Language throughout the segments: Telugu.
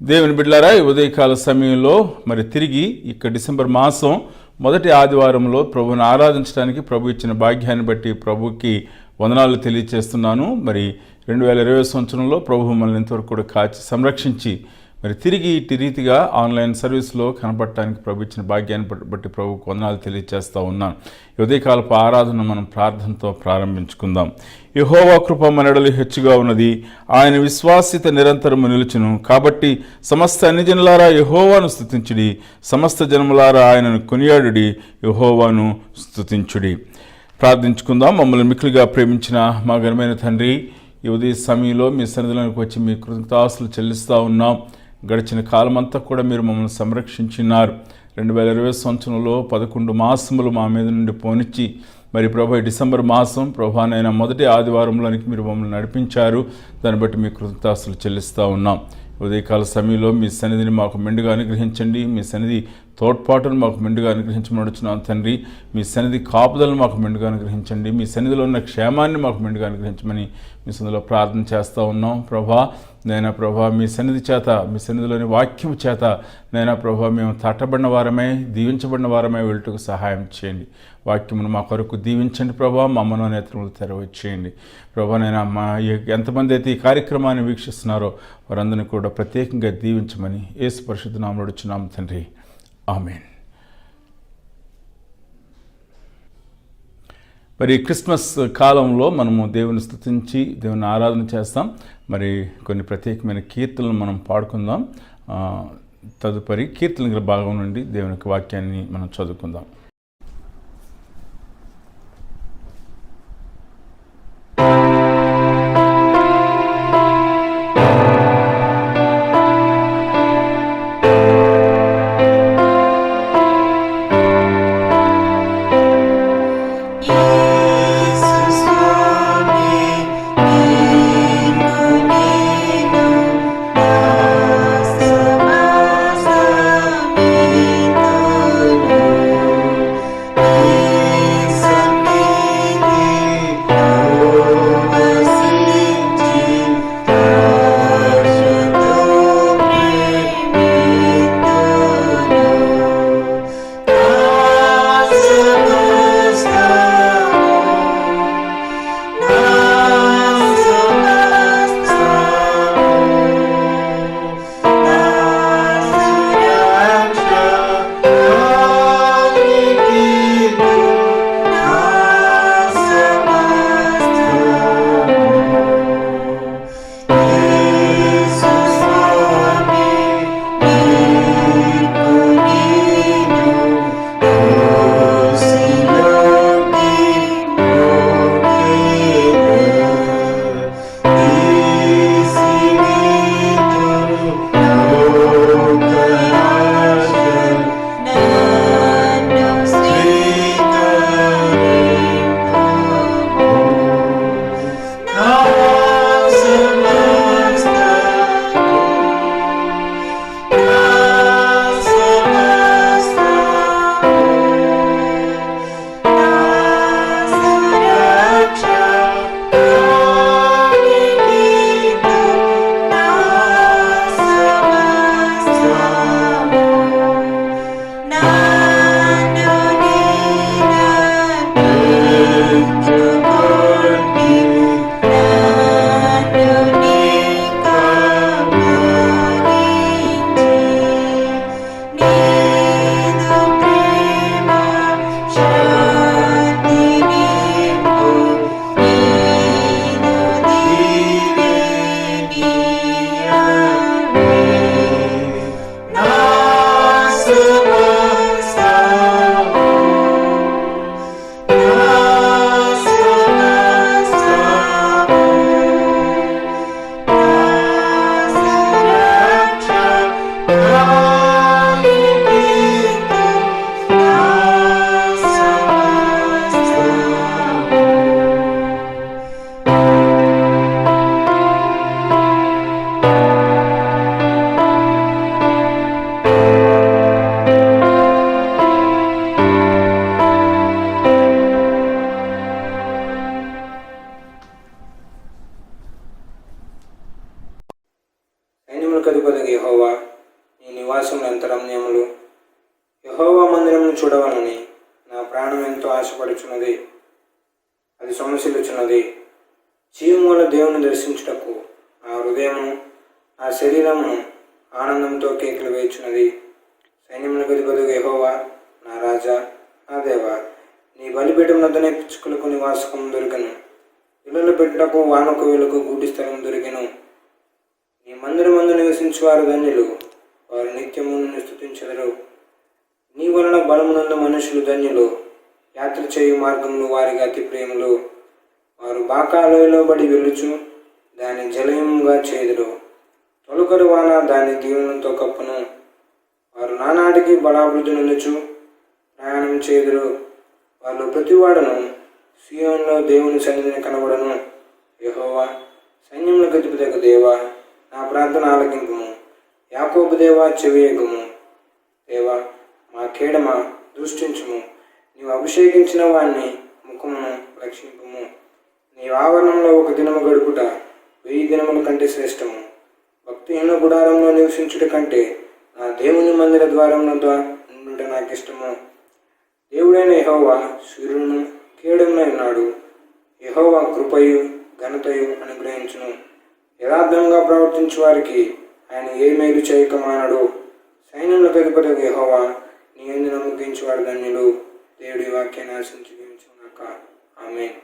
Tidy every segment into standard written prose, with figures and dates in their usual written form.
దేవుని బిడ్డలారా, ఈ ఉదయకాల సమయంలో మరి తిరిగి ఇక డిసెంబర్ మాసం మొదటి ఆదివారంలో ప్రభువుని ఆరాధించడానికి ప్రభు ఇచ్చిన భాగ్యాన్ని బట్టి ప్రభుకి వందనాలు తెలియజేస్తున్నాను. మరి 2020 సంవత్సరంలో ప్రభు మనల్ని ఇంతవరకు కూడా కాచి సంరక్షించి మరి తిరిగి ఇటు రీతిగా ఆన్లైన్ సర్వీస్లో కనపడటానికి ప్రభు ఇచ్చిన భాగ్యాన్ని బట్టి ప్రభుకు వందనాలు తెలియజేస్తూ ఉన్నాను. ఉదయకాలపు ఆరాధన మనం ప్రార్థనతో ప్రారంభించుకుందాం. యెహోవా కృప మన ఎడల హెచ్చుగా ఉన్నది, ఆయన విశ్వాస్యత నిరంతరము నిలుచును. కాబట్టి సమస్త అన్యజనులారా యెహోవాను స్తుతించుడి, సమస్త జనములారా ఆయనను కొనియాడుడి, యెహోవాను స్తుతించుడి. ప్రార్థించుకుందాం. మమ్మల్ని మిక్కిలిగా ప్రేమించిన మా ఘనమైన తండ్రి, ఈ ఉదయ సమయంలో మీ సన్నిధిలోకి వచ్చి మీ కృతజ్ఞతాస్తులు చెల్లిస్తూ ఉన్నాం. గడిచిన కాలమంతా కూడా మీరు మమ్మల్ని సంరక్షించినారు. 2020 సంవత్సరంలో 11 మాసములు మా మీద నుండి పోనిచ్చి మరి ప్రభు డిసెంబర్ మాసం ప్రభానైనా మొదటి ఆదివారంలోనికి మీరు మమ్మల్ని నడిపించారు. దాన్ని బట్టి మీ కృతజ్ఞతాస్తులు చెల్లిస్తూ ఉన్నాం. ఉదయకాల సమయంలో మీ సన్నిధిని మాకు మెండుగా అనుగ్రహించండి. మీ సన్నిధి తోడ్పాటును మాకు మెండుగా అనుగ్రహించమని అడుగుతున్నాం తండ్రి. మీ సన్నిధి కాపుదలను మాకు మెండుగా అనుగ్రహించండి. మీ సన్నిధిలో ఉన్న క్షేమాన్ని మాకు మెండుగా అనుగ్రహించమని మీ సన్నిధిలో ప్రార్థన చేస్తూ ఉన్నాం. ప్రభా నైనా ప్రభా, మీ సన్నిధి చేత, మీ సన్నిధిలోని వాక్యం చేత నైనా ప్రభా మేము తట్టబడిన వారమై దీవించబడిన వారమై వెళ్ళటకు సహాయం చేయండి. వాక్యమును మా కొరకు దీవించండి ప్రభా. మా మనోనేత్రములు తెరవచ్చేయండి ప్రభా. నైనా మా ఎంతమంది అయితే ఈ కార్యక్రమాన్ని వీక్షిస్తున్నారో వారందరినీ కూడా ప్రత్యేకంగా దీవించమని యేసు పరిశుద్ధ నామములో అడుగుచున్నాం తండ్రి, ఆమేన్. మరి క్రిస్మస్ కాలంలో మనము దేవుని స్తుతించి దేవుని ఆరాధన చేస్తాం. మరి కొన్ని ప్రత్యేకమైన కీర్తనలు మనం పాడుకుందాం. తదుపరి కీర్తనల భాగం నుండి దేవుని యొక్క వాక్యాన్ని మనం చదువుకుందాం. సైన్యములకు అధిపతికి యెహోవా, నీ నివాసములు ఎంత రమ్యములు. యెహోవా మందిరమును చూడవలని నా ప్రాణం ఎంతో ఆశపడుచున్నది. అది సొమసిల్లుచున్నది. జీవము వల్ల దేవుని దర్శించుటకు నా హృదయమును నా శరీరమును ఆనందంతో కేకలు వేయుచున్నది. సైన్యములకు అధిపతికి యెహోవా, నా రాజా, నా దేవా, నీ బలిపీఠం వద్దనే పిచ్చుకలకు నివాసకం దొరికెను. పిల్లలు పెట్టుటకు వానకు వెలుగు గూటి స్థలం దొరికెను. నీ మందిరమందు నివసించువారు ధన్యులు, వారు నిత్యము నిన్ను స్తుతించెదరు. నీ వలన బలమునందు మనుషులు ధన్యులు, యాత్ర చేయు మార్గములు వారికి అతి ప్రేములు. వారు బాకాలోయలో బడి వెళ్ళుచు దాని జలయముగా చేదురు. తొలకరి వాన దాని దీవెనతో కప్పును. వారు నానాటికి బలాభివృద్ధి నొందుచు ప్రయాణం చేదురు. వాళ్ళు ప్రతివాడును సీయోనులో దేవుని సన్నిధిని కనబడను. యెహోవా, సైన్యములకు అధిపతియగు దేవా, నా ప్రార్థన ఆలకింపుము. యాకోబు దేవా, చెవియొగ్గుము. దేవా, మా కేడమ దృష్టించుము. నీవు అభిషేకించిన వాణ్ణి ముఖమును రక్షింపుము. నీ ఆవరణంలో ఒక దినము గడుపుట 1000 దినముల కంటే శ్రేష్టము. భక్తిహీన గుడారంలో నివసించుట కంటే నా దేవుని మందిర ద్వారమున నుండుట నాకు ఇష్టము. దేవుడైన యెహోవా సూర్యుడును కేడమునై ఉన్నాడు. యెహోవా కృపయు ఘనతయు అనుగ్రహించును. యథార్థంగా ప్రవర్తించు వారికి ఆయన ఏ మేలు చేయక మానడు. సైన్యములకు అధిపతియగు యెహోవా, నీ యందు నమ్మకించువారు ధన్యులు. దేవుడి వాక్యాన్ని ఆశించుగాక. ఆమేన్.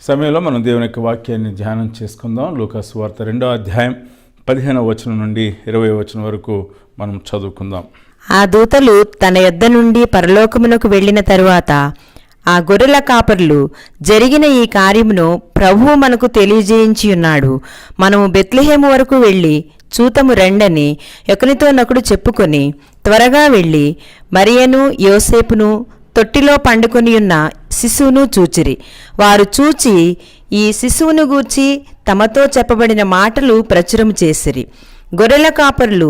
సమయంలో మనం దేవుని యొక్క వాక్యాన్ని ధ్యానం చేసుకుందాం. లూకాసు సువార్త 2వ అధ్యాయం 15వ వచనం నుండి 20వ వచనం వరకు మనం చదువుకుందాం. ఆ దూతలు తన యొద్ద నుండి పరలోకమునకు వెళ్ళిన తరువాత ఆ గొర్రెల కాపరులు జరిగిన ఈ కార్యమును ప్రభువు మనకు తెలియజేయించి ఉన్నాడు. మనము బెత్లెహేము వరకు వెళ్ళి చూతము రెండని ఒకనితోనొకడు చెప్పుకొని త్వరగా వెళ్ళి మరియను యోసేపును తొట్టిలో పండుకొనియున్న శిశువును చూచిరి. వారు చూచి ఈ శిశువును గూర్చి తమతో చెప్పబడిన మాటలు ప్రచురము చేసిరి. గొర్రెల కాపరులు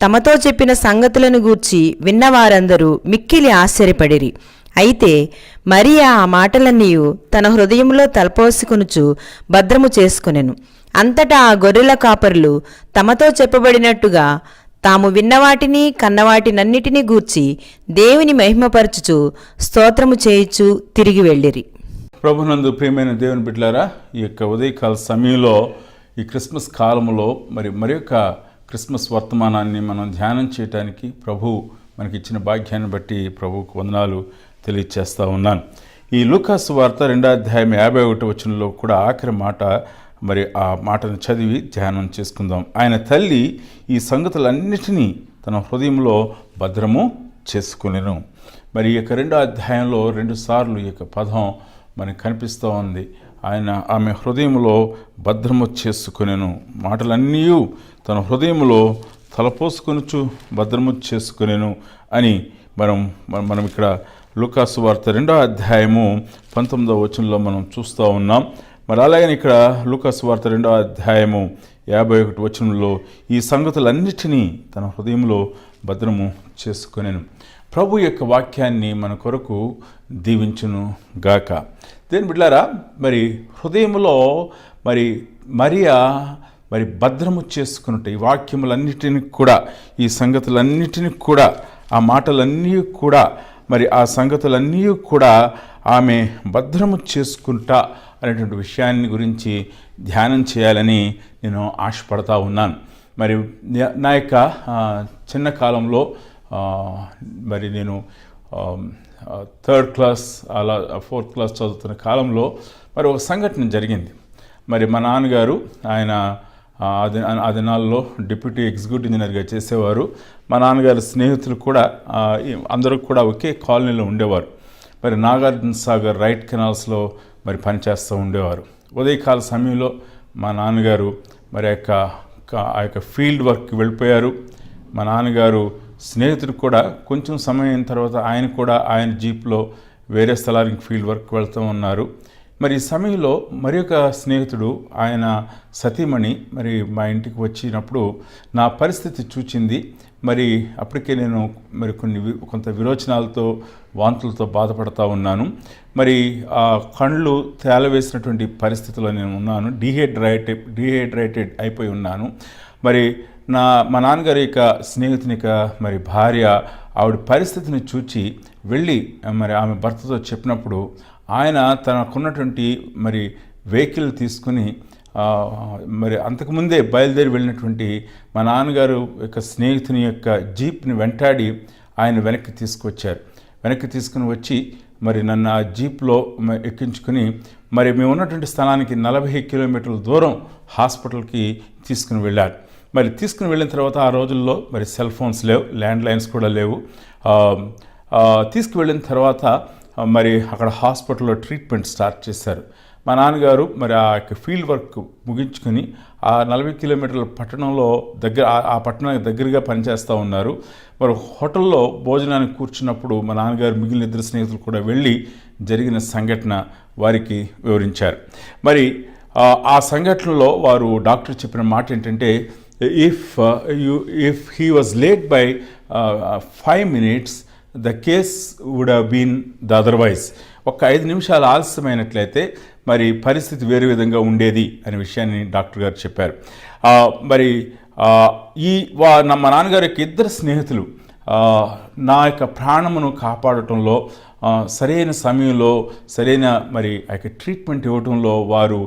తమతో చెప్పిన సంగతులను గూర్చి విన్నవారందరూ మిక్కిలి ఆశ్చర్యపడిరి. అయితే మరియా ఆ మాటలన్నీ తన హృదయంలో తలపోసుకొనుచు భద్రము చేసుకొనెను. అంతటా ఆ గొర్రెల కాపరులు తమతో చెప్పబడినట్టుగా తాము విన్నవాటిని కన్నవాటినన్నిటినీ గూర్చి దేవుని మహిమపరచుచు స్తోత్రము చేయుచు తిరిగి వెళ్ళిరి. ప్రభునందు ప్రియమైన దేవుని బిడ్డలారా, ఈ యొక్క ఉదయకాల సమయంలో ఈ క్రిస్మస్ కాలంలో మరి యొక్క క్రిస్మస్ వర్తమానాన్ని మనం ధ్యానం చేయడానికి ప్రభు మనకి ఇచ్చిన భాగ్యాన్ని బట్టి ప్రభువుకు వందనాలు తెలియచేస్తూ ఉన్నాను. ఈ లూకాసు వార్త 2వ అధ్యాయం 51వ వచనంలో కూడా ఆఖరి మాట, మరి ఆ మాటను చదివి ధ్యానం చేసుకుందాం. ఆయన తల్లి ఈ సంగతులన్నిటినీ తన హృదయంలో భద్రము చేసుకునేను. మరి ఈ యొక్క 2వ అధ్యాయంలో 2 సార్లు ఈ యొక్క పదం మనకు కనిపిస్తూ ఉంది. ఆమె హృదయంలో భద్రము చేసుకునేను. మాటలన్నీ తన హృదయంలో తలపోసుకొనుచు భద్రము చేసుకునేను అని మనం ఇక్కడ లూకాసు వార్త 2వ అధ్యాయము 19వ వచనంలో మనం చూస్తూ ఉన్నాం. మరి అలాగని ఇక్కడ లూకాసు వార్త 2వ అధ్యాయము 51 వచనంలో ఈ సంగతులన్నిటినీ తన హృదయంలో భద్రము చేసుకునేను. ప్రభు యొక్క వాక్యాన్ని మన కొరకు దీవించును గాక. దేని బిడ్డలారా, మరి హృదయంలో మరియా భద్రము చేసుకున్నట్టు ఈ వాక్యములన్నిటిని కూడా, ఈ సంగతులన్నిటిని కూడా, ఆ మాటలన్నీ కూడా, ఆ సంగతులన్నీ కూడా ఆమె భద్రము చేసుకుంటా అనేటువంటి విషయాన్ని గురించి ధ్యానం చేయాలని నేను ఆశపడతా ఉన్నాను. నా యొక్క చిన్న కాలంలో నేను 3rd క్లాస్ అలా 4th క్లాస్ చదువుతున్న కాలంలో ఒక సంఘటన జరిగింది. మా నాన్నగారు ఆయన ఆ దినాల్లో డిప్యూటీ ఎగ్జిక్యూటివ్ ఇంజనీర్గా చేసేవారు. మా నాన్నగారి స్నేహితులు కూడా అందరూ కూడా ఒకే కాలనీలో ఉండేవారు. మరి నాగార్జున సాగర్ రైట్ కెనాల్స్లో మరి పనిచేస్తూ ఉండేవారు. ఉదయకాల సమయంలో మా నాన్నగారు మరి ఆ యొక్క ఫీల్డ్ వర్క్కి వెళ్ళిపోయారు. మా నాన్నగారు స్నేహితుడు కూడా కొంచెం సమయం అయిన తర్వాత ఆయన కూడా ఆయన జీప్లో వేరే స్థలానికి ఫీల్డ్ వర్క్ వెళ్తూ ఉన్నారు. మరి ఈ సమయంలో మరి ఒక స్నేహితుడు ఆయన సతీమణి మరి మా ఇంటికి వచ్చినప్పుడు నా పరిస్థితి చూచింది. మరి అప్పటికే నేను మరి కొంత విరోచనాలతో వాంతులతో బాధపడతా ఉన్నాను. మరి ఆ కళ్ళు తేలవేసినటువంటి పరిస్థితిలో నేను ఉన్నాను. డీహైడ్రేటెడ్ అయిపోయి ఉన్నాను. మరి మా నాన్నగారి యొక్క స్నేహితుని మరి భార్య ఆవిడ పరిస్థితిని చూచి వెళ్ళి మరి ఆమె భర్తతో చెప్పినప్పుడు ఆయన తనకున్నటువంటి మరి వెహికల్ తీసుకుని మరి అంతకుముందే బయలుదేరి వెళ్ళినటువంటి మా నాన్నగారు యొక్క స్నేహితుని యొక్క జీప్ని వెంటాడి ఆయన వెనక్కి తీసుకొచ్చారు. వెనక్కి తీసుకుని వచ్చి మరి నన్ను ఆ జీప్లో ఎక్కించుకుని మరి మేము ఉన్నటువంటి స్థలానికి 40 కిలోమీటర్ల దూరం హాస్పిటల్కి తీసుకుని వెళ్ళారు. మరి తీసుకుని వెళ్ళిన తర్వాత ఆ రోజుల్లో మరి సెల్ ఫోన్స్ లేవు, ల్యాండ్ లైన్స్ కూడా లేవు. తీసుకువెళ్ళిన తర్వాత మరి అక్కడ హాస్పిటల్లో ట్రీట్మెంట్ స్టార్ట్ చేశారు. మా నాన్నగారు మరి ఆ యొక్క ఫీల్డ్ వర్క్ ముగించుకొని ఆ 40 కిలోమీటర్ల పట్టణంలో ఆ పట్టణానికి దగ్గరగా పనిచేస్తూ ఉన్నారు. మరి హోటల్లో భోజనానికి కూర్చున్నప్పుడు మా నాన్నగారు మిగిలిన 2 స్నేహితులు కూడా వెళ్ళి జరిగిన సంఘటన వారికి వివరించారు. మరి ఆ సంఘటనలో వారు డాక్టర్ చెప్పిన మాట ఏంటంటే, if he was late by 5 minutes, the case would have been the otherwise. ఒక 5 నిమిషాలు ఆలస్యమైనట్లయితే మరి పరిస్థితి వేరే విధంగా ఉండేది అనే విషయాన్ని డాక్టర్ గారు చెప్పారు. మరి మా నాన్నగారి యొక్క 2 స్నేహితులు నా యొక్క ప్రాణమును కాపాడటంలో సరైన సమయంలో సరైన మరి ఆ యొక్క ట్రీట్మెంట్ ఇవ్వటంలో వారు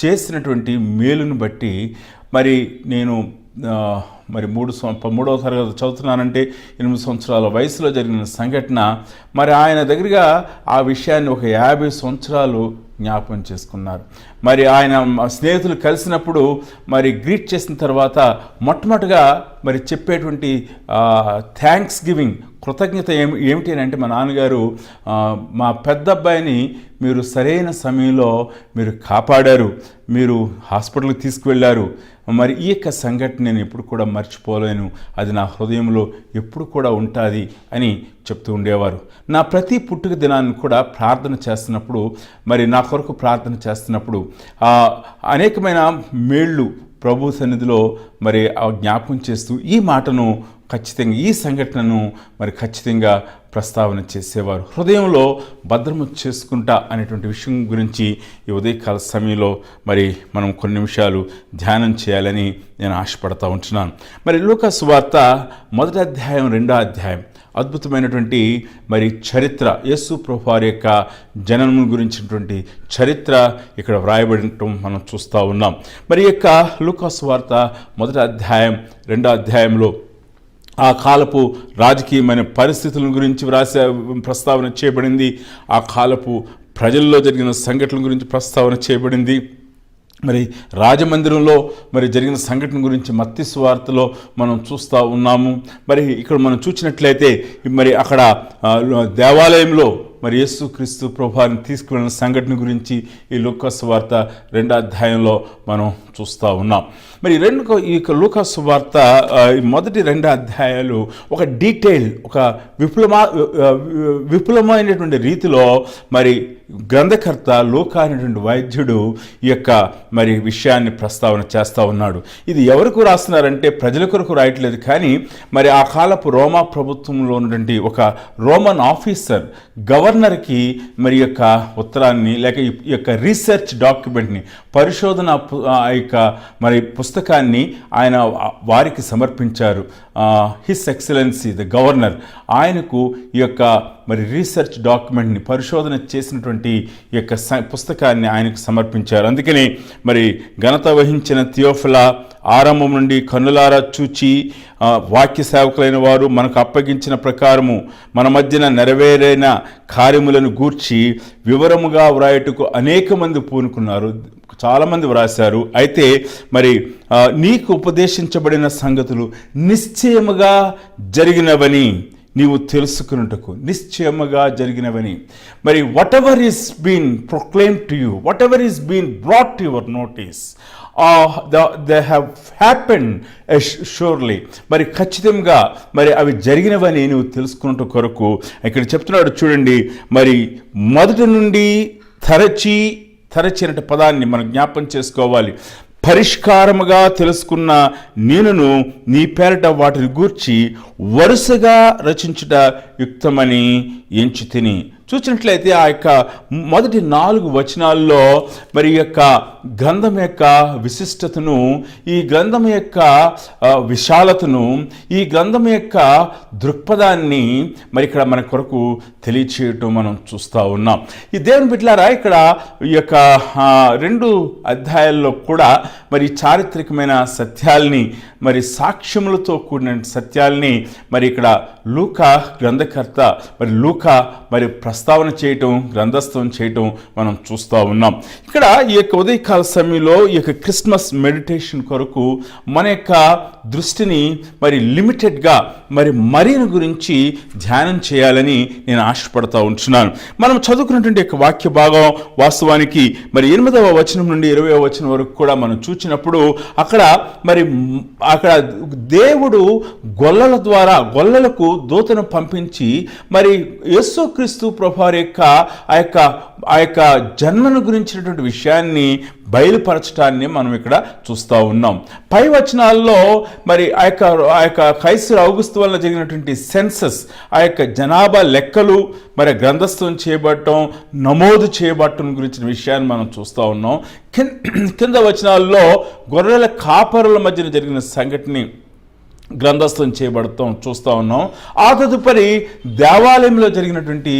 చేసినటువంటి మేలును బట్టి మరి నేను మరి 3వ తరగతి చదువుతున్నానంటే 8 సంవత్సరాల వయసులో జరిగిన సంఘటన మరి ఆయన దగ్గరగా ఆ విషయాన్ని ఒక 50 సంవత్సరాలు జ్ఞాపకం చేసుకున్నారు. మరి ఆయన స్నేహితులు కలిసినప్పుడు మరి గ్రీట్ చేసిన తర్వాత మొట్టమొదటిగా మరి చెప్పేటువంటి థ్యాంక్స్ గివింగ్ కృతజ్ఞత ఏమిటి అని అంటే, మా నాన్నగారు మా పెద్ద అబ్బాయిని మీరు సరైన సమయంలో మీరు కాపాడారు, మీరు హాస్పిటల్కి తీసుకువెళ్ళారు. మరి ఈ యొక్క సంఘటన నేను ఎప్పుడు కూడా మర్చిపోలేను, అది నా హృదయంలో ఎప్పుడు కూడా ఉంటుంది అని చెప్తూ ఉండేవారు. నా ప్రతి పుట్టుక దినాన్ని కూడా ప్రార్థన చేస్తున్నప్పుడు మరి నా కొరకు ప్రార్థన చేస్తున్నప్పుడు అనేకమైన మేళ్ళు ప్రభు సన్నిధిలో మరి జ్ఞాపకం చేస్తూ ఈ మాటను ఖచ్చితంగా, ఈ సంఘటనను మరి ఖచ్చితంగా ప్రస్తావన చేసేవారు. హృదయంలో భద్రము చేసుకుంటా అనేటువంటి విషయం గురించి ఈ ఉదయకాల సమయంలో మరి మనం కొన్ని నిమిషాలు ధ్యానం చేయాలని నేను ఆశపడతా ఉంటున్నాను. మరి లూకా సువార్త 1వ అధ్యాయం 2వ అధ్యాయం అద్భుతమైనటువంటి మరి చరిత్ర, యేసు ప్రభువారి యొక్క జననం గురించినటువంటి చరిత్ర ఇక్కడ వ్రాయబడటం మనం చూస్తూ ఉన్నాం. మరి యొక్క లూకా సువార్త 1వ అధ్యాయం 2వ అధ్యాయంలో ఆ కాలపు రాజకీయమైన పరిస్థితుల గురించి ప్రస్తావన చేయబడింది. ఆ కాలపు ప్రజల్లో జరిగిన సంఘటనల గురించి ప్రస్తావన చేయబడింది. మరి రాజమందిరంలో మరి జరిగిన సంఘటన గురించి మత్తయి సువార్తలో మనం చూస్తూ ఉన్నాము. మరి ఇక్కడ మనం చూసినట్లయితే మరి అక్కడ దేవాలయంలో మరి యేసుక్రీస్తు ప్రభువుని తీసుకువెళ్ళిన సంఘటన గురించి ఈ లూకా సువార్త 2వ అధ్యాయంలో మనం చూస్తూ ఉన్నాం. మరి ఈ లూకా సువార్త మొదటి 2 అధ్యాయాలు ఒక డీటెయిల్, ఒక విపులమైనటువంటి రీతిలో మరి గ్రంథకర్త లూకా అనేటువంటి వైద్యుడు ఈ యొక్క మరి విషయాన్ని ప్రస్తావన చేస్తూ ఉన్నాడు. ఇది ఎవరికి రాస్తున్నారంటే ప్రజల కొరకు రాయట్లేదు, కానీ మరి ఆ కాలపు రోమా ప్రభుత్వంలో ఉన్నటువంటి ఒక రోమన్ ఆఫీసర్ గవర్నర్కి మరి యొక్క ఉత్తరాన్ని లేక ఈ యొక్క రీసెర్చ్ డాక్యుమెంట్ని, పరిశోధన యొక్క మరి పుస్తకాన్ని ఆయన వారికి సమర్పించారు. హిస్ ఎక్సలెన్సీ ద గవర్నర్ ఆయనకు ఈ యొక్క మరి రీసెర్చ్ డాక్యుమెంట్ని, పరిశోధన చేసినటువంటి ఈ యొక్క పుస్తకాన్ని ఆయనకు సమర్పించారు. అందుకని మరి ఘనత వహించిన థియోఫిలా ఆరంభం నుండి కన్నులారా చూచి వాక్య సేవకులైన వారు మనకు అప్పగించిన ప్రకారము మన మధ్యన నెరవేరైన కార్యములను గూర్చి వివరముగా వ్రాయటకు అనేక మంది పూనుకున్నారు, చాలామంది వ్రాశారు. అయితే మరి నీకు ఉపదేశించబడిన సంగతులు నిశ్చయముగా జరిగినవని నీవు తెలుసుకున్నట్టుకు నిశ్చయముగా జరిగినవని. మరి whatever is been proclaim to you, whatever is been brought to your notice, they have happen surely. మరి ఖచ్చితంగా మరి అవి జరిగినవని నువ్వు తెలుసుకున్నట్టు కొరకు ఇక్కడ చెప్తున్నాడు. చూడండి, మరి మొదటి నుండి తరచినట్టు పదాన్ని మనం జ్ఞాపం చేసుకోవాలి. పరిష్కారముగా తెలుసుకున్న నేనును నీ పేరట వాటిని గూర్చి వరుసగా రచించుట యుక్తమని ఎంచి తిని. చూసినట్లయితే ఆ యొక్క మొదటి 4 వచనాల్లో మరి యొక్క గ్రంథం యొక్క విశిష్టతను, ఈ గ్రంథం యొక్క విశాలతను, ఈ గ్రంథం యొక్క దృక్పథాన్ని మరి ఇక్కడ మన కొరకు తెలియచేయటం మనం చూస్తూ ఉన్నాం. ఈ దేవుని బిడ్డలారా, ఇక్కడ ఈ యొక్క 2 అధ్యాయాల్లో కూడా మరి చారిత్రకమైన సత్యాల్ని, మరి సాక్ష్యములతో కూడిన సత్యాల్ని మరి ఇక్కడ లూకా గ్రంథకర్త లూకా ప్రస్తావన చేయటం, గ్రంథస్థం చేయటం మనం చూస్తూ ఉన్నాం. ఇక్కడ ఈ యొక్క ఉదయకాల సమయంలో ఈ యొక్క క్రిస్మస్ మెడిటేషన్ కొరకు మన యొక్క దృష్టిని లిమిటెడ్గా మరియను గురించి ధ్యానం చేయాలని నేను ఆశపడతా ఉంటున్నాను. మనం చదువుకున్నటువంటి యొక్క వాక్య భాగం వాస్తవానికి 8వ వచనం నుండి 20వ వచనం వరకు కూడా మనం చూసినప్పుడు అక్కడ దేవుడు గొల్లల ద్వారా గొల్లలకు దూతను పంపించి యేసుక్రీస్తు ప్రభువారి ఆ యొక్క జన్మను గురించినటువంటి విషయాన్ని బయలుపరచడాన్ని మనం ఇక్కడ చూస్తూ ఉన్నాం. పై వచనాల్లో ఆ యొక్క కైసర్ ఔగుస్తు వల్ల జరిగినటువంటి సెన్సస్, ఆ యొక్క జనాభా లెక్కలు గ్రంథస్థం చేయబడటం, నమోదు చేయబడటం గురించిన విషయాన్ని మనం చూస్తూ ఉన్నాం. కింద వచనాల్లో గొర్రెల కాపరుల మధ్యన జరిగిన సంఘటన గ్రంథస్థం చేయబడతాం చూస్తూ ఉన్నాం. ఆ తదుపరి దేవాలయంలో జరిగినటువంటి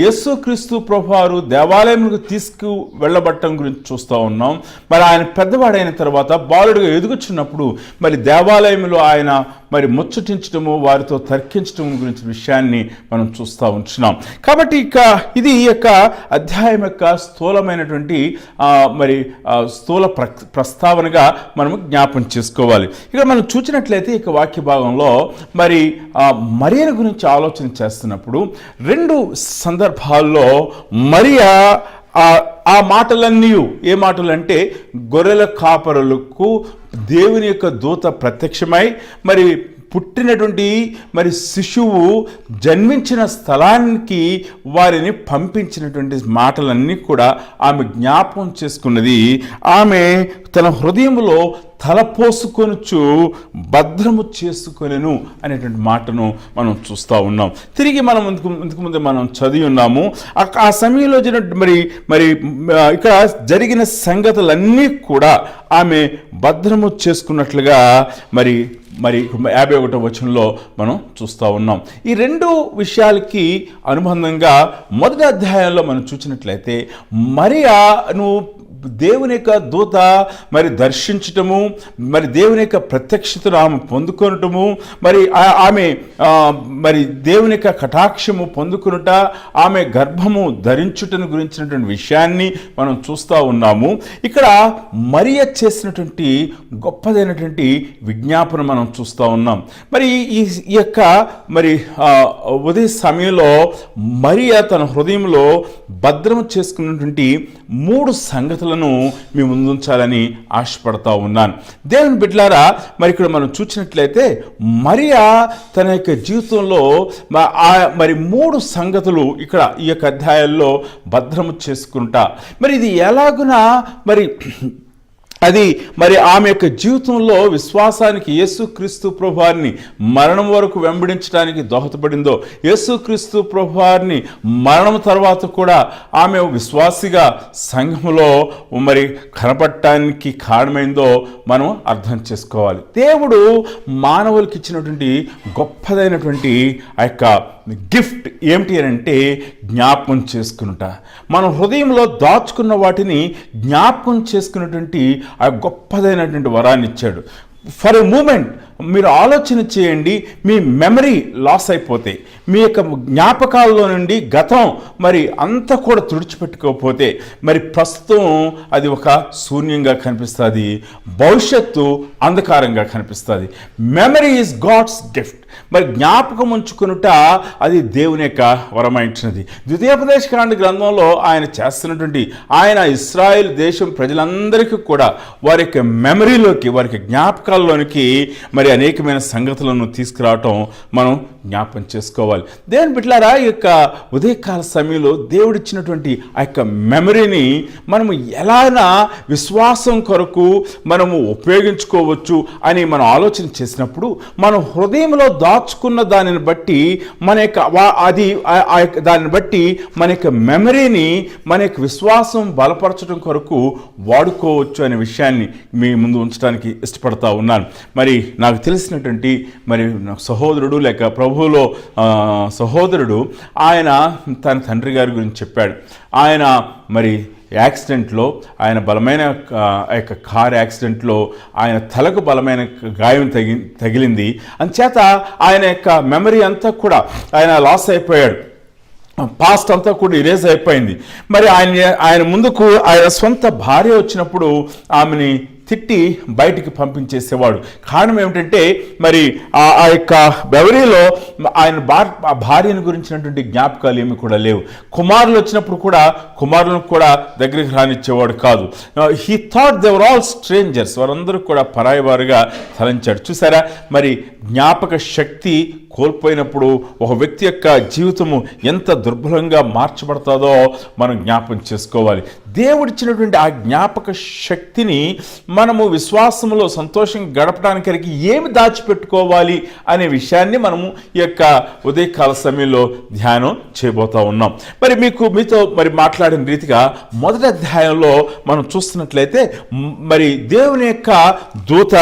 యేసుక్రీస్తు ప్రభువారు దేవాలయంలో తీసుకు వెళ్ళబడటం గురించి చూస్తూ ఉన్నాం. ఆయన పెద్దవాడైన తర్వాత బాలుడుగా ఎదుగుచున్నప్పుడు దేవాలయంలో ఆయన ముచ్చటించడము, వారితో తర్కించడం గురించిన విషయాన్ని మనం చూస్తూ ఉంటున్నాం. కాబట్టి ఇది ఈ యొక్క అధ్యాయం యొక్క స్థూలమైనటువంటి స్థూల ప్రస్తావనగా మనము జ్ఞాపం చేసుకోవాలి. ఇక్కడ మనం చూసినట్లయితే ఇక వాక్య భాగంలో మరియను గురించి ఆలోచన చేస్తున్నప్పుడు 2 సందర్భాల్లో మరియా ఆ మాటలన్నీ ఏ మాటలు అంటే గొర్రెల కాపరులకు దేవుని యొక్క దూత ప్రత్యక్షమై పుట్టినటువంటి శిశువు జన్మించిన స్థలానికి వారిని పంపించినటువంటి మాటలన్నీ కూడా ఆమె జ్ఞాపకం చేసుకున్నది. ఆమె తన హృదయంలో తలపోసుకొనుచు భద్రము చేసుకొనెను అనేటువంటి మాటను మనం చూస్తూ ఉన్నాం. తిరిగి మనం ఇంతకు ముందు మనం చదివి ఉన్నాము. ఆ సమయంలో ఇక్కడ జరిగిన సంగతులన్నీ కూడా ఆమె భద్రము చేసుకున్నట్లుగా 51వ వచనంలో మనం చూస్తూ ఉన్నాం. ఈ 2 విషయాలకి అనుబంధంగా మొదటి అధ్యాయంలో మనం చూసినట్లయితే మరియను దేవుని యొక్క దూత దర్శించటము, దేవుని యొక్క ప్రత్యక్షతను ఆమె పొందుకొనటము, ఆమె దేవుని యొక్క కటాక్షము పొందుకొనుట, ఆమె గర్భము ధరించుటను గురించినటువంటి విషయాన్ని మనం చూస్తూ ఉన్నాము. ఇక్కడ మరియ చేసినటువంటి గొప్పదైనటువంటి విజ్ఞాపన మనం చూస్తూ ఉన్నాం. ఈ యొక్క ఉదయ సమయంలో మరియ తన హృదయంలో భద్రము చేసుకున్నటువంటి 3 సంగతులను మీ ముందుంచాలని ఆశపడతా ఉన్నాను. దేవుని బిడ్డలారా, ఇక్కడ మనం చూసినట్లయితే మరియా తన యొక్క జీవితంలో 3 సంగతులు ఇక్కడ ఈ యొక్క అధ్యాయాల్లో భద్రము చేసుకుంటా. ఇది ఎలాగునా అది ఆమె యొక్క జీవితంలో విశ్వాసానికి యేసుక్రీస్తు ప్రభువారిని మరణం వరకు వెంబడించడానికి దోహదపడిందో, యేసుక్రీస్తు ప్రభువారిని మరణం తర్వాత కూడా ఆమె విశ్వాసిగా సంఘములో కనపడటానికి కారణమైందో మనం అర్థం చేసుకోవాలి. దేవుడు మానవులకి ఇచ్చినటువంటి గొప్పదైనటువంటి ఆ యొక్క గిఫ్ట్ ఏమిటి అని అంటే జ్ఞాపకం చేసుకునుట. మన హృదయంలో దాచుకున్న వాటిని జ్ఞాపకం చేసుకున్నటువంటి ఆ గొప్పదైనటువంటి వరాన్ని ఇచ్చాడు. ఫర్ ఎ మూమెంట్ మీరు ఆలోచన చేయండి, మీ మెమరీ లాస్ అయిపోతే, మీ యొక్క జ్ఞాపకాల్లో నుండి గతం మరి అంతా కూడా తుడిచిపెట్టుకోకపోతే మరి ప్రస్తుతం అది ఒక శూన్యంగా కనిపిస్తుంది, భవిష్యత్తు అంధకారంగా కనిపిస్తుంది. Memory is God's gift. మరి జ్ఞాపకం ఉంచుకునుట అది దేవుని యొక్క వరమైంచినది. ద్వితీయోపదేశకాండ గ్రంథంలో ఆయన చేస్తున్నటువంటి ఆయన ఇశ్రాయేల్ దేశం ప్రజలందరికీ కూడా వారి యొక్క మెమరీలోకి, వారికి జ్ఞాపకాల్లోనికి మరి అనేకమైన సంగతులను తీసుకురావటం మనం జ్ఞాపకం చేసుకోవాలి. దేవుని బిడ్డలారా, ఈ యొక్క ఉదయకాల సమయంలో దేవుడిచ్చినటువంటి ఆ యొక్క మెమరీని మనము ఎలానా విశ్వాసం కొరకు మనము ఉపయోగించుకోవచ్చు అని మనం ఆలోచన చేసినప్పుడు మన హృదయంలో దాచుకున్న దానిని బట్టి మన యొక్క దానిని బట్టి మన యొక్క మెమరీని మన యొక్క విశ్వాసం బలపరచడం కొరకు వాడుకోవచ్చు అనే విషయాన్ని మీ ముందు ఉంచడానికి ఇష్టపడతా ఉన్నాను. మరి నాకు తెలిసినటువంటి మరి సహోదరుడు లేక ప్రభువులో సహోదరుడు ఆయన తన తండ్రి గారి గురించి చెప్పాడు. ఆయన మరి యాక్సిడెంట్లో, ఆయన బలమైన యొక్క కార్ యాక్సిడెంట్లో ఆయన తలకు బలమైన గాయం తగిలింది. అందుచేత ఆయన యొక్క మెమరీ అంతా కూడా ఆయన లాస్ అయిపోయాడు, పాస్ట్ అంతా కూడా ఇరేజ్ అయిపోయింది. మరి ఆయన ముందుకు ఆయన సొంత భార్య వచ్చినప్పుడు ఆమెని తిట్టి బయటికి పంపించేసేవాడు. కారణం ఏమిటంటే మరి ఆ యొక్క మెమరీలో ఆయన భార్యను గురించినటువంటి జ్ఞాపకాలు ఏమి కూడా లేవు. కుమారులు వచ్చినప్పుడు కూడా కుమారులను కూడా దగ్గరికి రానిచ్చేవాడు కాదు. He thought they were all strangers, వారందరూ కూడా పరాయివారుగా తలంచాడు. చూసారా, మరి జ్ఞాపక శక్తి కోల్పోయినప్పుడు ఒక వ్యక్తి యొక్క జీవితము ఎంత దుర్బలంగా మార్చబడుతుందో మనం జ్ఞాపకం చేసుకోవాలి. దేవుడిచ్చినటువంటి ఆ జ్ఞాపక శక్తిని మనము విశ్వాసంలో సంతోషంగా గడపడానికి ఏమి దాచిపెట్టుకోవాలి అనే విషయాన్ని మనము ఈ యొక్క ఉదయకాల సమయంలో ధ్యానం చేయబోతా ఉన్నాం. మరి మీతో మరి మాట్లాడిన రీతిగా మొదటి అధ్యాయంలో మనం చూస్తున్నట్లయితే మరి దేవుని యొక్క దూత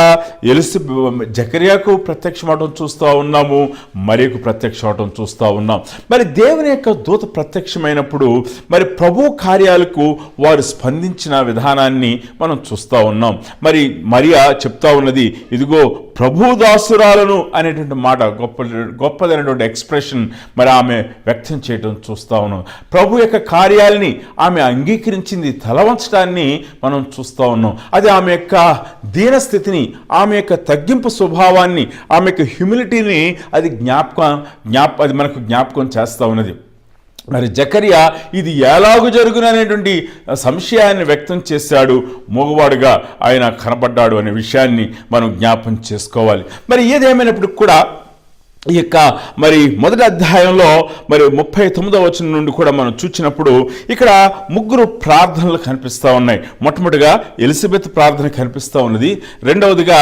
జకర్యాకు ప్రత్యక్షమవడం చూస్తూ ఉన్నాము, మరియకు ప్రత్యక్షమవడం చూస్తూ ఉన్నాం. మరి దేవుని యొక్క దూత ప్రత్యక్షమైనప్పుడు మరి ప్రభు కార్యాలకు వారు స్పందించిన విధానాన్ని మనం చూస్తూ ఉన్నాం. మరి మరియా చెప్తా ఉన్నది, ఇదిగో ప్రభుదాసురాలను అనేటువంటి మాట, గొప్పదైనటువంటి ఎక్స్ప్రెషన్ మరి ఆమె వ్యక్తం చేయడం చూస్తూ ఉన్నాం. ప్రభు యొక్క కార్యాలని ఆమె అంగీకరించింది, తలవంచడాన్ని మనం చూస్తూ ఉన్నాం. అది ఆమె యొక్క దీనస్థితిని, ఆమె యొక్క తగ్గింపు స్వభావాన్ని, ఆమె యొక్క హ్యూమిలిటీని అది అది మనకు జ్ఞాపకం చేస్తూ ఉన్నది. మరి జకర్యా ఇది ఎలాగూ జరుగును అనేటువంటి సంశయాన్ని వ్యక్తం చేశాడు. మగవాడుగా ఆయన కనబడ్డాడు అనే విషయాన్ని మనం జ్ఞాపకం చేసుకోవాలి. మరి ఏదేమైనప్పుడు కూడా ఈ యొక్క మరి మొదటి అధ్యాయంలో మరి 39వ వచనం నుండి కూడా మనం చూసినప్పుడు ఇక్కడ 3 ప్రార్థనలు కనిపిస్తూ ఉన్నాయి. మొట్టమొదటిగా ఎలిజబెత్ ప్రార్థన కనిపిస్తూ ఉన్నది, రెండవదిగా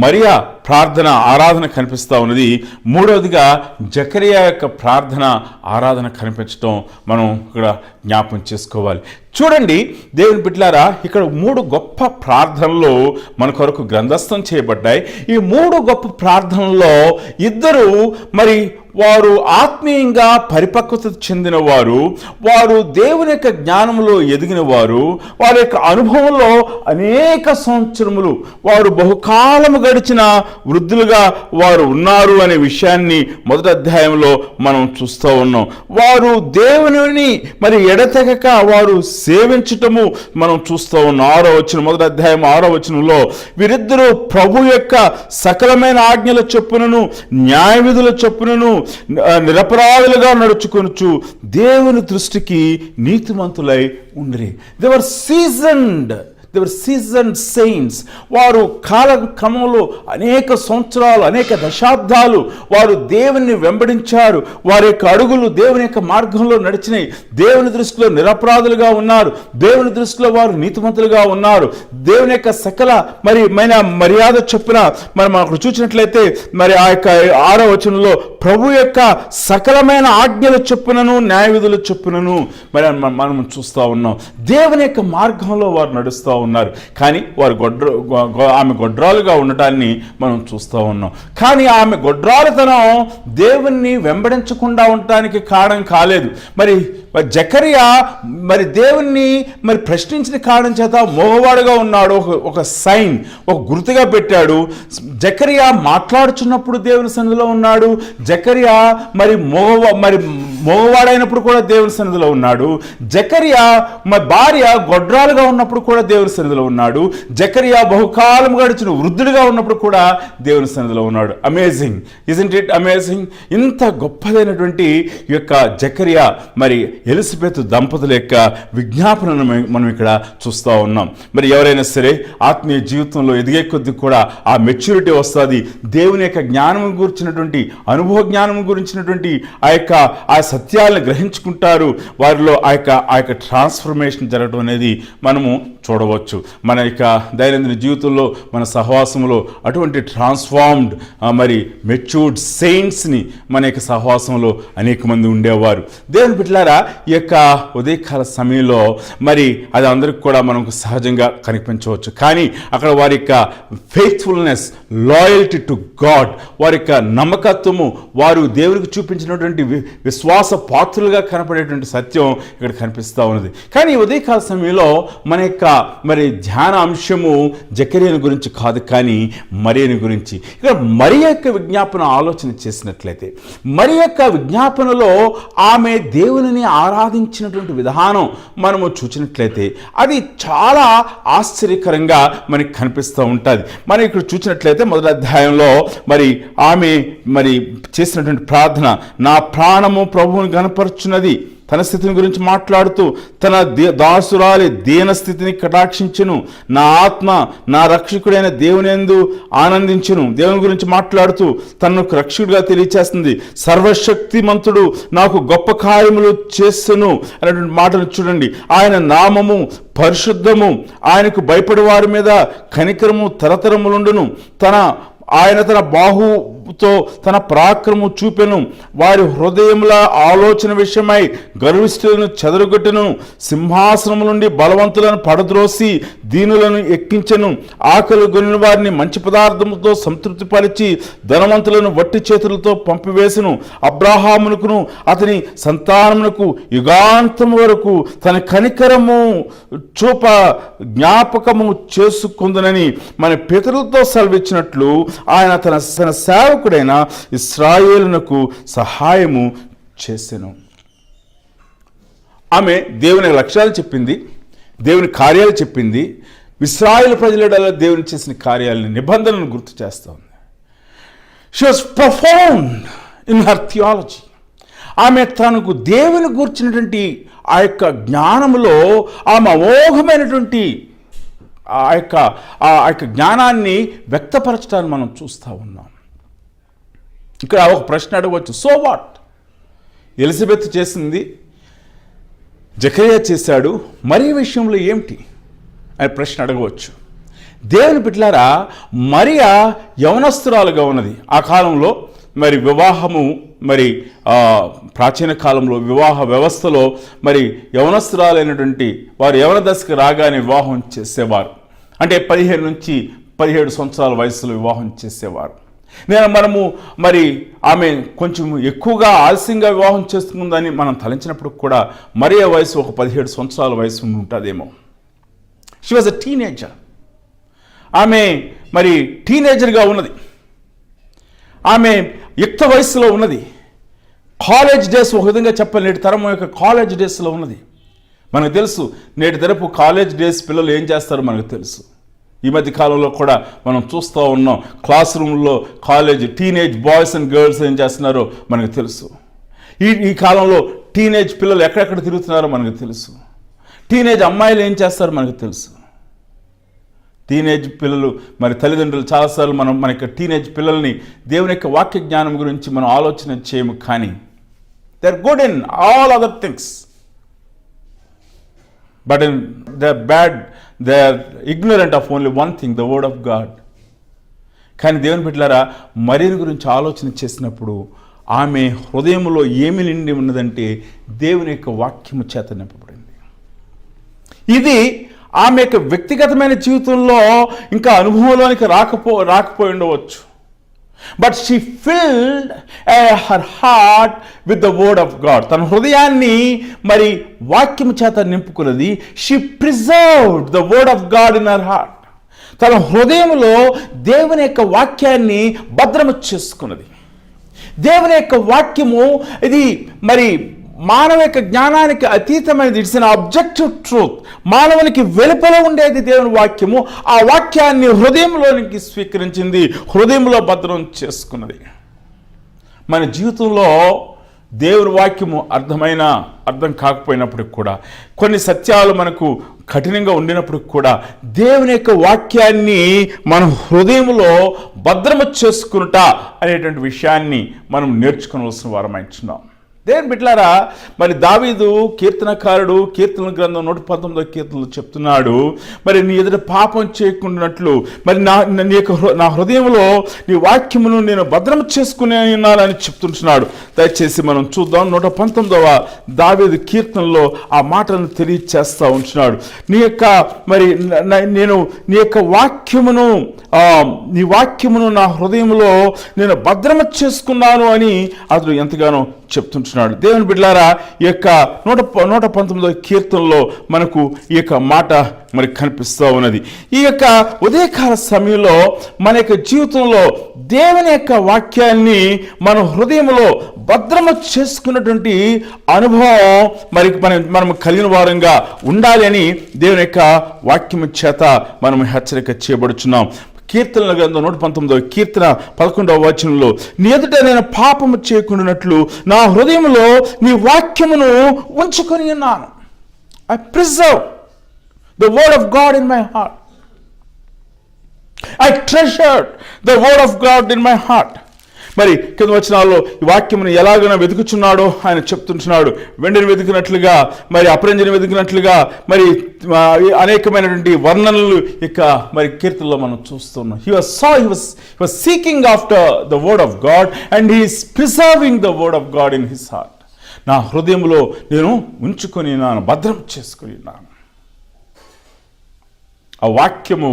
మరియా ప్రార్థన ఆరాధన కనిపిస్తూ ఉన్నది, మూడవదిగా జకర్యా యొక్క ప్రార్థన ఆరాధన కనిపించడం మనం ఇక్కడ జ్ఞాపకం చేసుకోవాలి. చూడండి దేవుని బిడ్డలారా, ఇక్కడ 3 గొప్ప ప్రార్థనలు మన కొరకు గ్రంథస్థం చేయబడ్డాయి. ఈ 3 గొప్ప ప్రార్థనల్లో ఇద్దరు మరి వారు ఆత్మీయంగా పరిపక్వత చెందిన వారు, వారు దేవుని యొక్క జ్ఞానంలో ఎదిగిన వారు, వారి యొక్క అనుభవంలో అనేక సంవత్సరములు వారు బహుకాలము గడిచిన వృద్ధులుగా వారు ఉన్నారు అనే విషయాన్ని మొదటి అధ్యాయంలో మనం చూస్తూ ఉన్నాం. వారు దేవుని మరి ఎడతెగక వారు సేవించటము మనం చూస్తూ ఉన్నాం. 6వ వచనం, మొదటి అధ్యాయం 6వ వచనంలో వీరిద్దరూ ప్రభు యొక్క సకలమైన ఆజ్ఞల చొప్పునను న్యాయ విధుల చొప్పునను నిరపరాధులుగా నడుచుకొనుచు దేవుని దృష్టికి నీతిమంతులై ఉండిరి. They were seasoned saints. వారు కాలక్రమంలో అనేక సంవత్సరాలు, అనేక దశాబ్దాలు వారు దేవుని వెంబడించారు. వారి యొక్క అడుగులు దేవుని యొక్క మార్గంలో నడిచినాయి. దేవుని దృష్టిలో నిరపరాధులుగా ఉన్నారు, దేవుని దృష్టిలో వారు నీతిమంతులుగా ఉన్నారు. దేవుని యొక్క సకల మర్యాద చొప్పున మనం అక్కడ చూసినట్లయితే మరి ఆ యొక్క 6వ వచనంలో ప్రభు యొక్క సకలమైన ఆజ్ఞల చొప్పునను న్యాయ విధుల చొప్పునను మరి మనం చూస్తూ ఉన్నాం. దేవుని యొక్క మార్గంలో వారు నడుస్తూ ఉన్నారు. కానీ వారు ఆమె గొడ్రాలుగా ఉండటాన్ని మనం చూస్తూ ఉన్నాం. కానీ ఆమె గొడ్రాలుతనం దేవుణ్ణి వెంబడించకుండా ఉండటానికి కారణం కాలేదు. మరి జకరియా మరి దేవుణ్ణి మరి ప్రశ్నించిన కారణం చేత మోగవాడుగా ఉన్నాడు. ఒక సైన్, ఒక గుర్తుగా పెట్టాడు. జకరియా మాట్లాడుచున్నప్పుడు దేవుని సన్నిధిలో ఉన్నాడు. జకరియా మరి మోగవాడైనప్పుడు కూడా దేవుని సన్నిధిలో ఉన్నాడు. జకరియా మరి భార్య గొడ్రాలుగా ఉన్నప్పుడు కూడా దేవుని సన్నిధిలో ఉన్నాడు. జకరియా బహుకాలం గడిచిన వృద్ధుడిగా ఉన్నప్పుడు కూడా దేవుని సన్నిధిలో ఉన్నాడు. Amazing, isn't it amazing? ఇంత గొప్పదైనటువంటి ఈ యొక్క జకరియా మరి ఎలిజబెత్ దంపతుల యొక్క విజ్ఞాపనను మనం ఇక్కడ చూస్తూ ఉన్నాం. మరి ఎవరైనా సరే ఆత్మీయ జీవితంలో ఎదిగే కొద్ది కూడా ఆ మెచ్యూరిటీ వస్తుంది. దేవుని యొక్క జ్ఞానం గురించినటువంటి అనుభవ జ్ఞానం గురించినటువంటి ఆ సత్యాలను గ్రహించుకుంటారు. వారిలో ఆ యొక్క ట్రాన్స్ఫర్మేషన్ జరగడం అనేది మనము చూడవచ్చు. మన యొక్క దైనందిన జీవితంలో మన సహవాసంలో అటువంటి ట్రాన్స్ఫార్మ్డ్ మరి మెచ్యూర్డ్ సెయింట్స్ని మన యొక్క సహవాసంలో అనేక మంది ఉండేవారు. దేవుని బిడ్డలారా, ఈ యొక్క ఉదయకాల సమయంలో మరి అది అందరికి కూడా మనకు సహజంగా కనిపించవచ్చు. కానీ అక్కడ వారి యొక్క ఫెయిత్ఫుల్నెస్, లాయల్టీ టు గాడ్, వారి యొక్క నమ్మకత్వము, వారు దేవునికి చూపించినటువంటి విశ్వాస పాత్రులుగా కనపడేటువంటి సత్యం ఇక్కడ కనిపిస్తూ ఉన్నది. కానీ ఉదయకాల సమయంలో మన యొక్క మరి ధ్యాన అంశము జకరియను గురించి కాదు, కానీ మరియను గురించి. ఇక్కడ మరి యొక్క విజ్ఞాపన ఆలోచన చేసినట్లయితే, మరి యొక్క విజ్ఞాపనలో ఆమె దేవుని ఆరాధించినటువంటి విధానం మనము చూసినట్లయితే అది చాలా ఆశ్చర్యకరంగా మనకి కనిపిస్తూ ఉంటుంది. మనం ఇక్కడ చూసినట్లయితే మొదటి అధ్యాయంలో మరి ఆమె మరి చేసినటువంటి ప్రార్థన, నా ప్రాణము ప్రభువుని గణపరుచున్నది. తన స్థితిని గురించి మాట్లాడుతూ తన దాసురాలి దీనస్థితిని కటాక్షించును, నా ఆత్మ నా రక్షకుడైన దేవునియందు ఆనందించును. దేవుని గురించి మాట్లాడుతూ తనను రక్షకుడిగా తెలియచేస్తుంది. సర్వశక్తిమంతుడు నాకు గొప్ప కార్యములు చేస్తును అనేటువంటి మాటను చూడండి. ఆయన నామము పరిశుద్ధము, ఆయనకు భయపడే వారి మీద కనికరము తరతరములుండును. ఆయన తన బాహుతో తన పరాక్రమము చూపెను. వారి హృదయముల ఆలోచన విషయమై గర్విష్ఠులను చెదరగొట్టెను. సింహాసనము నుండి బలవంతులను పడద్రోసి దీనులను ఎక్కించెను. ఆకలి గొనిన వారిని మంచి పదార్థములతో సంతృప్తిపరిచి ధనవంతులను వట్టి చేతులతో పంపివేసెను. అబ్రాహామునకును అతని సంతానమునకు యుగాంతము వరకు తన కనికరము చూప జ్ఞాపకము చేసుకుందునని మన పితరులతో సెలవిచ్చినట్లు ఆయన తన సేవకుడైన ఇశ్రాయేలునకు సహాయము చేసెను. ఆమె దేవుని లక్ష్యాలు చెప్పింది, దేవుని కార్యాలు చెప్పింది. ఇశ్రాయేలు ప్రజల దేవుని చేసిన కార్యాలని, నిబంధనలను గుర్తు చేస్తూ ఉంది. She was profound in her theology. ఆమె తనకు దేవుని గూర్చినటువంటి ఆ యొక్క జ్ఞానములో ఆమె అమోఘమైనటువంటి ఆ యొక్క జ్ఞానాన్ని వ్యక్తపరచడాన్ని మనం చూస్తూ ఉన్నాం. ఇక్కడ ఒక ప్రశ్న అడగవచ్చు, సో వాట్? ఎలిజబెత్ చేసింది, జకరియా చేశాడు, మరి విషయంలో ఏమిటి అనే ప్రశ్న అడగవచ్చు. దేవుని బిడ్డలారా, మరియా యవనస్తురాలుగా ఉన్నది. ఆ కాలంలో మరి వివాహము మరి ప్రాచీన కాలంలో వివాహ వ్యవస్థలో మరి యవనస్తురాలైనటువంటి వారు యవన దశకు రాగానే వివాహం చేసేవారు. అంటే 15 నుంచి 17 సంవత్సరాల వయసులో వివాహం చేసేవారు. మనము మరి ఆమె కొంచెం ఎక్కువగా ఆలస్యంగా వివాహం చేసుకుందని మనం తలంచినప్పుడు కూడా మరియ వయసు ఒక 17 సంవత్సరాల వయసు ఉంటుందేమో. She was a teenager. ఆమె మరి టీనేజర్గా ఉన్నది. ఆమె యుక్త వయసులో ఉన్నది. కాలేజ్ డేస్ ఒక విధంగా చెప్పాలి, నేటి తరం యొక్క కాలేజ్ డేస్లో ఉన్నది. మనకు తెలుసు నేటి తరపు కాలేజ్ డేస్ పిల్లలు ఏం చేస్తారో మనకు తెలుసు. ఈ మధ్య కాలంలో కూడా మనం చూస్తూ ఉన్నాం, క్లాస్ రూమ్లో college teenage boys and girls ఏం చేస్తున్నారో మనకు తెలుసు. ఈ కాలంలో టీనేజ్ పిల్లలు ఎక్కడెక్కడ తిరుగుతున్నారో మనకు తెలుసు. టీనేజ్ అమ్మాయిలు ఏం చేస్తారో మనకు తెలుసు. టీనేజ్ పిల్లలు మరి తల్లిదండ్రులు చాలాసార్లు మన యొక్క టీనేజ్ పిల్లల్ని దేవుని యొక్క వాక్య జ్ఞానం గురించి మనం ఆలోచన చేయము. కానీ they are good in all other things, but in they are bad, they are ignorant of only one thing, the word of God. కానీ దేవుని బిడ్డలారా, మరియ గురించి ఆలోచన చేసినప్పుడు ఆమె హృదయంలో ఏమి నిండి ఉన్నదంటే దేవుని యొక్క వాక్యము చేత నింపబడింది. ఇది ఆమె యొక్క వ్యక్తిగతమైన జీవితంలో ఇంకా అనుభవంలోనికి రాకపోయి ఉండవచ్చు. But she filled her heart with the word of God. తన హృదయాన్ని మరి వాక్యం చేత నింపుకున్నది. She preserved the word of God in her heart. తన హృదయంలో దేవుని యొక్క వాక్యాన్ని భద్రము చేసుకున్నది. దేవుని యొక్క వాక్యము ఇది మరి మానవ యొక్క జ్ఞానానికి అతీతమైనది. It's an objective truth. మానవునికి వెలుపల ఉండేది దేవుని వాక్యము. ఆ వాక్యాన్ని హృదయంలోనికి స్వీకరించింది, హృదయంలో భద్రం చేసుకున్నది. మన జీవితంలో దేవుని వాక్యము అర్థం కాకపోయినప్పటికి కూడా, కొన్ని సత్యాలు మనకు కఠినంగా ఉండినప్పటికి కూడా దేవుని యొక్క వాక్యాన్ని మన హృదయంలో భద్రము చేసుకునుట అనేటువంటి విషయాన్ని మనం నేర్చుకోవాల్సిన వారమైంటున్నాం. దేవుని బిడ్డలారా, మరి దావీదు కీర్తనకారుడు కీర్తన గ్రంథం 119వ కీర్తనలో చెప్తున్నాడు, మరి నీ ఎదుట పాపం చేయకుండానట్లు మరి నా హృదయంలో నీ వాక్యమును నేను భద్రం చేసుకునే ఉన్నానని చెప్తుంటున్నాడు. దయచేసి మనం చూద్దాం. 119వ దావీదు కీర్తనలో ఆ మాటలను తెలియచేస్తూ ఉంటున్నాడు. నేను నీ యొక్క వాక్యమును నీ వాక్యమును నా హృదయంలో నేను భద్రమ చేసుకున్నాను అని అతడు ఎంతగానో చెప్తుంటున్నాడు. దేవుని బిడ్డలారా, ఈ యొక్క 119వ కీర్తనలో మనకు ఈ యొక్క మాట మరి కనిపిస్తూ ఉన్నది. ఈ యొక్క ఉదయకాల సమయంలో మన యొక్క జీవితంలో దేవుని యొక్క వాక్యాన్ని మన హృదయంలో భద్రమ చేసుకున్నటువంటి అనుభవం మనం కలిగిన వారంగా ఉండాలి అని దేవుని యొక్క వాక్యం చేత మనం హెచ్చరిక చేయబడుచున్నాం. కీర్తనల గ్రంథం 119వ కీర్తన 11వ వచనంలో, నీ ఎదుట నేను పాపము చేయకుండానట్లు నా హృదయంలో నీ వాక్యమును ఉంచుకొని ఉన్నాను. I preserve the word of God in my heart. I treasured the word of God in my heart. మరి కింద వచనాల్లో ఈ వాక్యమును ఎలాగైనా వెతుకుచున్నాడో ఆయన చెప్తుంటున్నాడు. వెండిని వెతికినట్లుగా, మరి అపరంజిని వెతికినట్లుగా, మరి అనేకమైనటువంటి వర్ణనలు ఇక మరి కీర్తనలో మనం చూస్తున్నాం. He was seeking after the word of God and he is preserving the word of God in his heart. నా హృదయంలో నేను ఉంచుకొని ఉన్నాను, భద్రం చేసుకొని ఉన్నాను. ఆ వాక్యము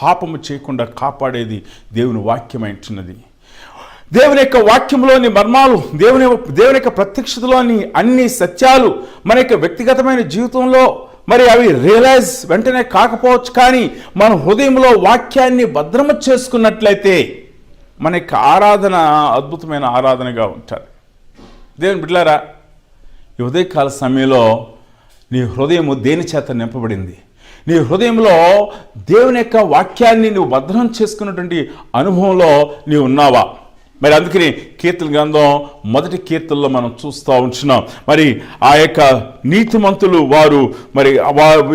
పాపము చేయకుండా కాపాడేది దేవుని వాక్యమైంటున్నది. దేవుని యొక్క వాక్యంలోని మర్మాలు, దేవుని యొక్క ప్రత్యక్షతలోని అన్ని సత్యాలు మన యొక్క వ్యక్తిగతమైన జీవితంలో మరి అవి రియలైజ్ వెంటనే కాకపోవచ్చు, కానీ మన హృదయంలో వాక్యాన్ని భద్రమ చేసుకున్నట్లయితే మన యొక్క ఆరాధన అద్భుతమైన ఆరాధనగా ఉంటుంది. దేవుని బిడ్డలారా, ఈ ఉదయకాల సమయంలో నీ హృదయము దేని చేత నింపబడింది? నీ హృదయంలో దేవుని యొక్క వాక్యాన్ని నువ్వు భద్రం చేసుకున్నటువంటి అనుభవంలో నీవు ఉన్నావా? మరి అందుకని కీర్తన గ్రంథం 1వ కీర్తనలో మనం చూస్తూ ఉంటున్నాం. మరి ఆ యొక్క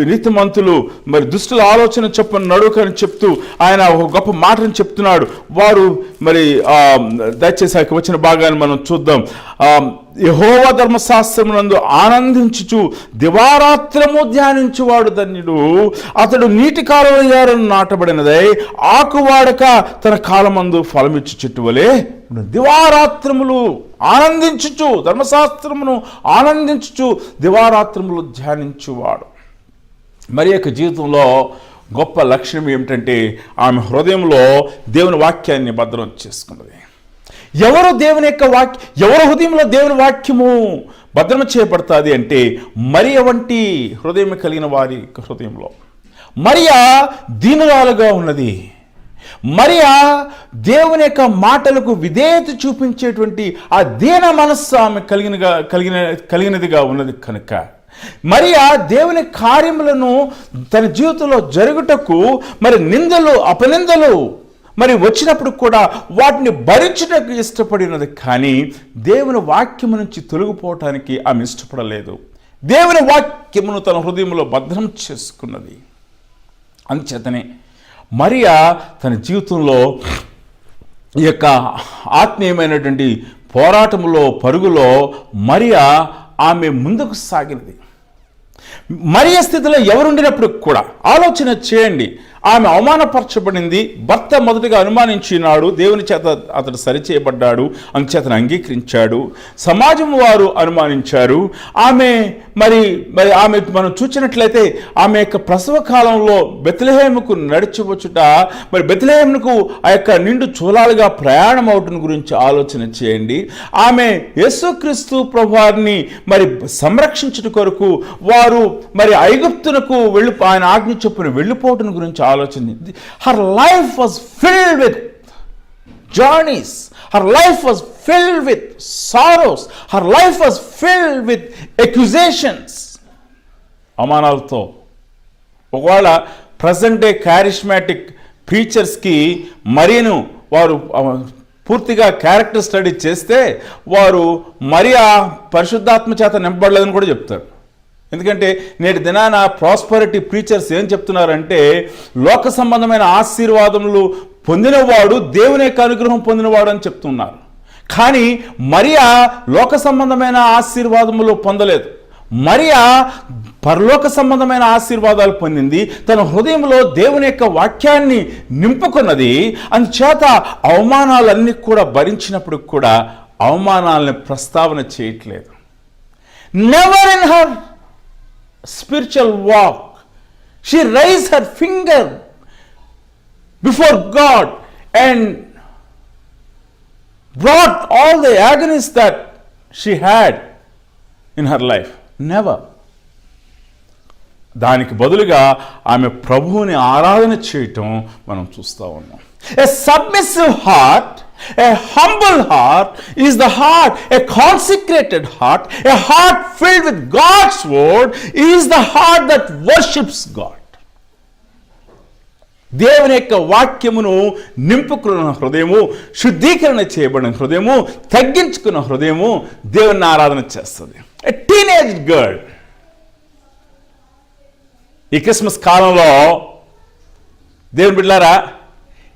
నీతిమంతులు మరి దుష్టుల ఆలోచన చొప్పున నడుకని చెప్తూ ఆయన ఒక గొప్ప మాటను చెప్తున్నాడు. వారు మరి దయచేసి వచ్చిన భాగాన్ని మనం చూద్దాం. యెహోవా ధర్మశాస్త్రమునందు ఆనందించుచు దివారాత్రము ధ్యానించువాడు ధన్యుడు. అతడు నీటి కాలువల నాటబడినదై ఆకువాడక తన కాలమందు ఫలమిచ్చు చెట్టు వలె దివారాత్రములు ఆనందించుచు, ధర్మశాస్త్రమును ఆనందించుచు దివారాత్రములు ధ్యానించువాడు. మరి యొక్క జీవితంలో గొప్ప లక్ష్యం ఏమిటంటే ఆమె హృదయంలో దేవుని వాక్యాన్ని భద్రం చేసుకున్నది. ఎవరు హృదయంలో దేవుని వాక్యము భద్రమ చేయబడుతుంది అంటే మరియ వంటి హృదయం కలిగిన వారి హృదయంలో. మరియా దీనురాలుగా ఉన్నది. మరియా దేవుని యొక్క మాటలకు విధేయత చూపించేటువంటి ఆ దీన మనస్సు ఆమె కలిగినదిగా ఉన్నది కనుక మరియా దేవుని కార్యములను తన జీవితంలో జరుగుటకు మరి నిందలు అపనిందలు మరి వచ్చినప్పుడు కూడా వాటిని భరించుటకు ఇష్టపడినది, కానీ దేవుని వాక్యము నుంచి తొలగిపోవటానికి ఆమె ఇష్టపడలేదు. దేవుని వాక్యమును తన హృదయంలో భద్రం చేసుకున్నది. అందుచేతనే మరియా తన జీవితంలో ఈ యొక్క ఆత్మీయమైనటువంటి పోరాటంలో పరుగులో మరియా ఆమె ముందుకు సాగినది. మరియ స్థితిలో ఎవరుండినప్పుడు కూడా ఆలోచన చేయండి. ఆమె అవమానపరచబడింది. భర్త మొదటిగా అనుమానించినాడు, దేవుని చేత అతడు సరిచేయబడ్డాడు, అందుచేతను అంగీకరించాడు. సమాజం వారు అనుమానించారు. ఆమె మరి ఆమె మనం చూసినట్లయితే ఆమె యొక్క ప్రసవ కాలంలో బెత్లెహేముకు నడిచివచ్చుట, మరి బెత్లెహేముకు ఆ యొక్క నిండు చూలాలుగా ప్రయాణం అవటం గురించి ఆలోచన చేయండి. ఆమె యేసుక్రీస్తు ప్రభువారిని మరి సంరక్షించుట కొరకు వారు మరి ఐగుప్తునకు ఆయన ఆజ్ఞ చొప్పున వెళ్ళిపోవటం గురించి ఆలోచన. Her life was filled with journeys, her life was filled with sorrows, her life was filled with accusations. అవమానాలతో. ఒకవేళ ప్రజెంట్ డే క్యారిస్మాటిక్ ప్రీచర్స్కి మరియను వారు పూర్తిగా క్యారెక్టర్ స్టడీ చేస్తే వారు మరియా పరిశుద్ధాత్మ చేత నింపబడలేదని కూడా చెప్తారు. ఎందుకంటే నేటి దినాన ప్రాస్పరిటీ ప్రీచర్స్ ఏం చెప్తున్నారంటే లోక సంబంధమైన ఆశీర్వాదములు పొందినవాడు దేవుని యొక్క అనుగ్రహం పొందినవాడు అని చెప్తున్నారు. కానీ మరియా లోక సంబంధమైన ఆశీర్వాదములు పొందలేదు. మరియా పరలోక సంబంధమైన ఆశీర్వాదాలు పొందింది. తన హృదయంలో దేవుని యొక్క వాక్యాన్ని నింపుకున్నది. అందుచేత అవమానాలన్నీ కూడా భరించినప్పుడు కూడా అవమానాలని ప్రస్తావన చేయట్లేదు. Never in her spiritual walk she raised her finger before God and brought all the agonies that she had in her life. Never. దానికి బదులుగా ఆమె ప్రభువుని ఆరాధన చేయటం మనం చూస్తూ ఉన్నాం. A submissive heart, a humble heart is the heart, a consecrated heart, a heart filled with God's word is the heart that worships God. దేవుని యొక్క వాక్యమును నింపుకున్న హృదయము, శుద్ధీకరణ చేయబడిన హృదయము, తగ్గించుకున్న హృదయము దేవుని ఆరాధన చేస్తుంది. A teenage girl. ఈ క్రిస్మస్ కాలంలో దేవుని బిడ్డలారా,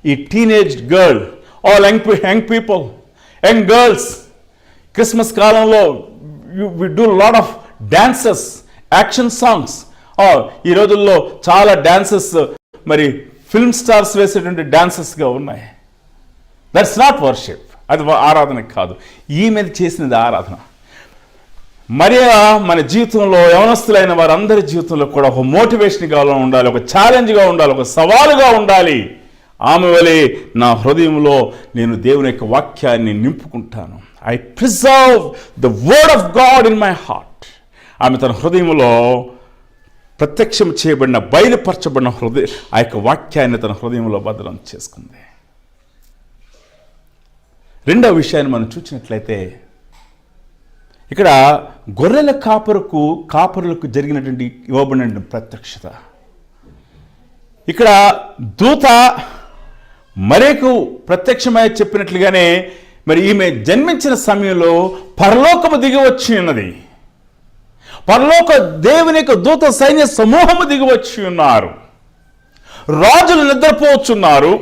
ఈ teenage girl, all young people, young girls, Christmas కాలంలో we do lot of dances, action songs. ఈ రోజుల్లో చాలా డాన్సెస్ మరి ఫిల్మ్ స్టార్స్ వేసేటువంటి డాన్సెస్గా ఉన్నాయి. That's not worship. అది ఆరాధన కాదు. ఈమె చేసినది ఆరాధన. మరియా మన జీవితంలో యవనస్తులైన వారందరి జీవితంలో కూడా ఒక మోటివేషన్గా ఉండాలి, ఒక ఛాలెంజ్గా ఉండాలి, ఒక సవాలుగా ఉండాలి. ఆమె వలె నా హృదయంలో నేను దేవుని యొక్క వాక్యాన్ని నింపుకుంటాను. I preserve the word of God in my heart. ఆమె తన హృదయంలో ప్రత్యక్షం చేయబడిన, బయలుపరచబడిన ఆ యొక్క వాక్యాన్ని తన హృదయంలో భద్రం చేసుకుంది. రెండవ విషయాన్ని మనం చూసినట్లయితే ఇక్కడ గొర్రెల కాపరులకు జరిగినటువంటి ఇవ్వబడిన ప్రత్యక్షత. ఇక్కడ దూత మరేకు ప్రత్యక్షమై చెప్పినట్లుగానే మరి ఈమె జన్మించిన సమయంలో పరలోకము దిగి వచ్చి ఉన్నది. పరలోక దేవుని యొక్క దూత సైన్య సమూహము దిగి వచ్చి ఉన్నారు. రాజులు నిద్రపోవచ్చున్నారు.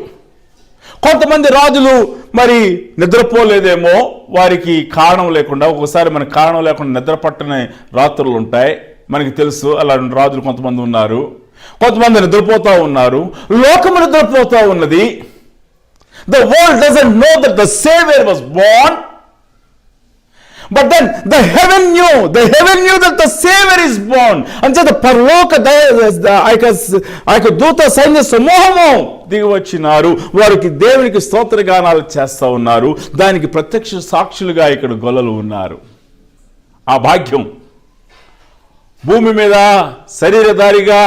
కొంతమంది రాజులు మరి నిద్రపోలేదేమో, వారికి కారణం లేకుండా. ఒకసారి మనకు కారణం లేకుండా నిద్ర పట్టని రాత్రులు ఉంటాయి, మనకి తెలుసు. అలాంటి రాజులు కొంతమంది ఉన్నారు. కొంతమంది నిద్రపోతూ ఉన్నారు. లోకము నిద్రపోతూ ఉన్నది. The world doesn't know that the Savior was born. But then the heaven knew that the Savior is born. And so the పరలోక దూత సైన్య సమూహము దిగి వచ్చినారు. వారికి దేవునికి స్తోత్రగానాలు చేస్తూ ఉన్నారు. దానికి ప్రత్యక్ష సాక్షులుగా ఇక్కడ గొల్లలు ఉన్నారు. ఆ భాగ్యం భూమి మీద శరీరధారిగా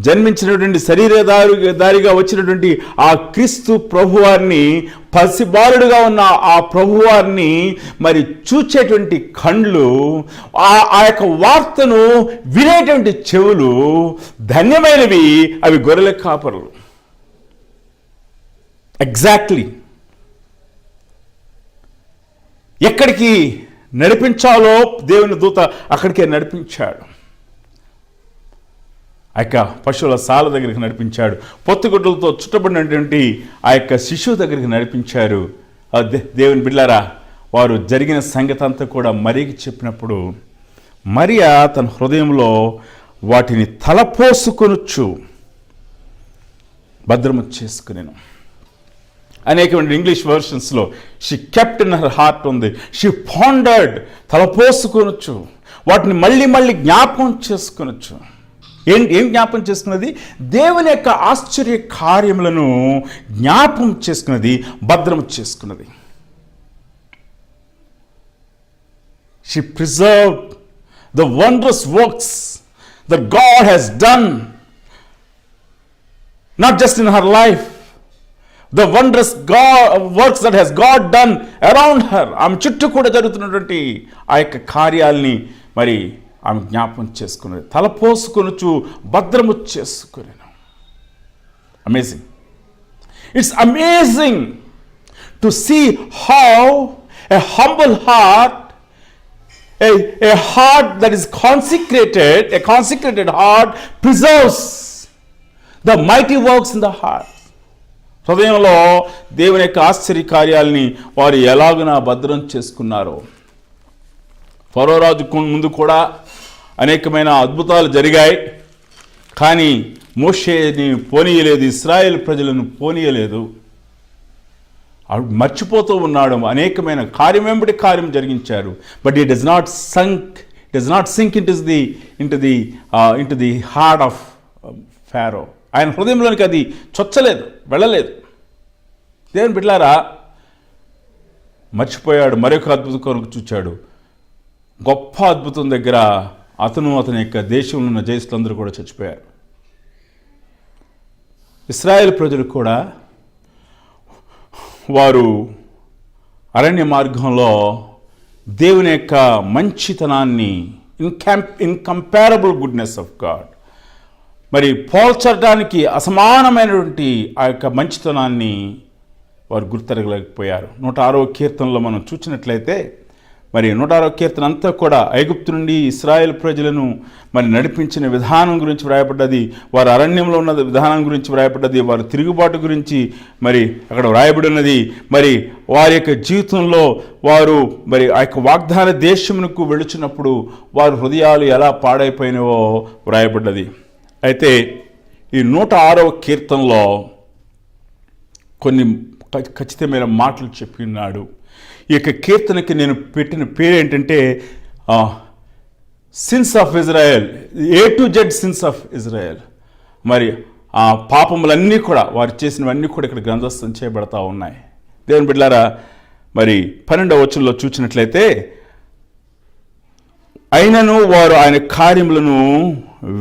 జన్మించినటువంటి శరీరధారిగా వచ్చినటువంటి ఆ క్రీస్తు ప్రభువారిని, పసిబాలుడుగా ఉన్న ఆ ప్రభువారిని మరి చూచేటువంటి కళ్ళు, ఆ యొక్క వార్తను వినేటువంటి చెవులు ధన్యమైనవి. అవి గొర్రెల కాపరులు. ఎగ్జాక్ట్లీ ఎక్కడికి నడిపించాలో దేవుని దూత అక్కడికే నడిపించాడు. ఆ యొక్క పశువుల సాల దగ్గరికి నడిపించాడు. పొత్తుగుడ్డలతో చుట్టబడినటువంటి ఆ యొక్క శిశువు దగ్గరికి నడిపించారు. దేవుని బిడ్డలారా, వారు జరిగిన సంగతి అంతా కూడా మరియకి చెప్పినప్పుడు మరియా తన హృదయంలో వాటిని తలపోసుకొనొచ్చు. భద్రము చేసుకునేను. అనేకమైన ఇంగ్లీష్ వర్షన్స్లో she kept in her heart ఉంది. షీ పాండర్డ్, తలపోసుకొనొచ్చు, వాటిని మళ్ళీ మళ్ళీ జ్ఞాపకం చేసుకొనొచ్చు. ఏం జ్ఞాపకం చేసుకున్నది? దేవుని యొక్క ఆశ్చర్య కార్యములను జ్ఞాపకం చేసుకున్నది, భద్రము చేసుకున్నది. She preserved the wondrous works that God has done, not just in her life, the wondrous works that has God done around her. ఆమె చుట్టూ కూడా జరుగుతున్నటువంటి ఆ యొక్క కార్యాలని మరి ఆమె జ్ఞాపకం చేసుకున్నది. తలపోసుకొనుచు భద్రము చేసుకునేను. Amazing. It's amazing to see how a humble heart, a heart that is consecrated, a consecrated heart preserves the mighty works in the heart. హృదయంలో దేవుని యొక్క ఆశ్చర్య కార్యాలని వారు ఎలాగున భద్రం చేసుకున్నారో. ఫరో రాజు ముందు కూడా అనేకమైన అద్భుతాలు జరిగాయి, కానీ మోషేని పోనీయలేదు, ఇశ్రాయేల్ ప్రజలను పోనీయలేదు. మర్చిపోతూ ఉన్నాడు. అనేకమైన కార్యం వెంబడి కార్యం జరిగించారు. But it does not sink into the heart of Pharaoh. ఆయన హృదయంలోనికి అది చొచ్చలేదు, వెళ్ళలేదు. దేవుని బిడ్డలారా, మర్చిపోయాడు. మరొక అద్భుతం కొరకు చూచాడు. గొప్ప అద్భుతం దగ్గర అతని యొక్క దేశంలో ఉన్న జయస్తులందరూ కూడా చచ్చిపోయారు. ఇశ్రాయేల్ ప్రజలు కూడా వారు అరణ్య మార్గంలో దేవుని యొక్క మంచితనాన్ని, ఇన్కంపారబుల్ గుడ్నెస్ ఆఫ్ గాడ్, మరి పోల్చడానికి అసమానమైనటువంటి ఆ యొక్క మంచితనాన్ని వారు గుర్తెరగలేకపోయారు. 106వ కీర్తనలో మనం చూసినట్లయితే, మరి 106వ కీర్తన అంతా కూడా ఐగుప్తు నుండి ఇశ్రాయేల్ ప్రజలను మరి నడిపించిన విధానం గురించి వ్రాయబడ్డది. వారు అరణ్యంలో ఉన్న విధానం గురించి వ్రాయబడ్డది. వారు తిరుగుబాటు గురించి మరి అక్కడ వ్రాయబడి ఉన్నది. మరి వారి యొక్క జీవితంలో వారు మరి ఆ యొక్క వాగ్దాన దేశమునకు వెళుచున్నప్పుడు వారి హృదయాలు ఎలా పాడైపోయినవో వ్రాయబడ్డది. అయితే ఈ 106వ కీర్తనలో కొన్ని ఖచ్చితమైన మాటలు చెప్పి ఉన్నాడు. ఈ యొక్క కీర్తనకి నేను పెట్టిన పేరు ఏంటంటే since of Israel, A to Z since of Israel. మరి ఆ పాపములన్నీ కూడా వారు చేసినవన్నీ కూడా ఇక్కడ గ్రంథస్థం చేయబడతా ఉన్నాయి. దేవుని బిడ్డలారా, మరి 12వ వచనంలో చూసినట్లయితే, అయినను వారు ఆయన కార్యములను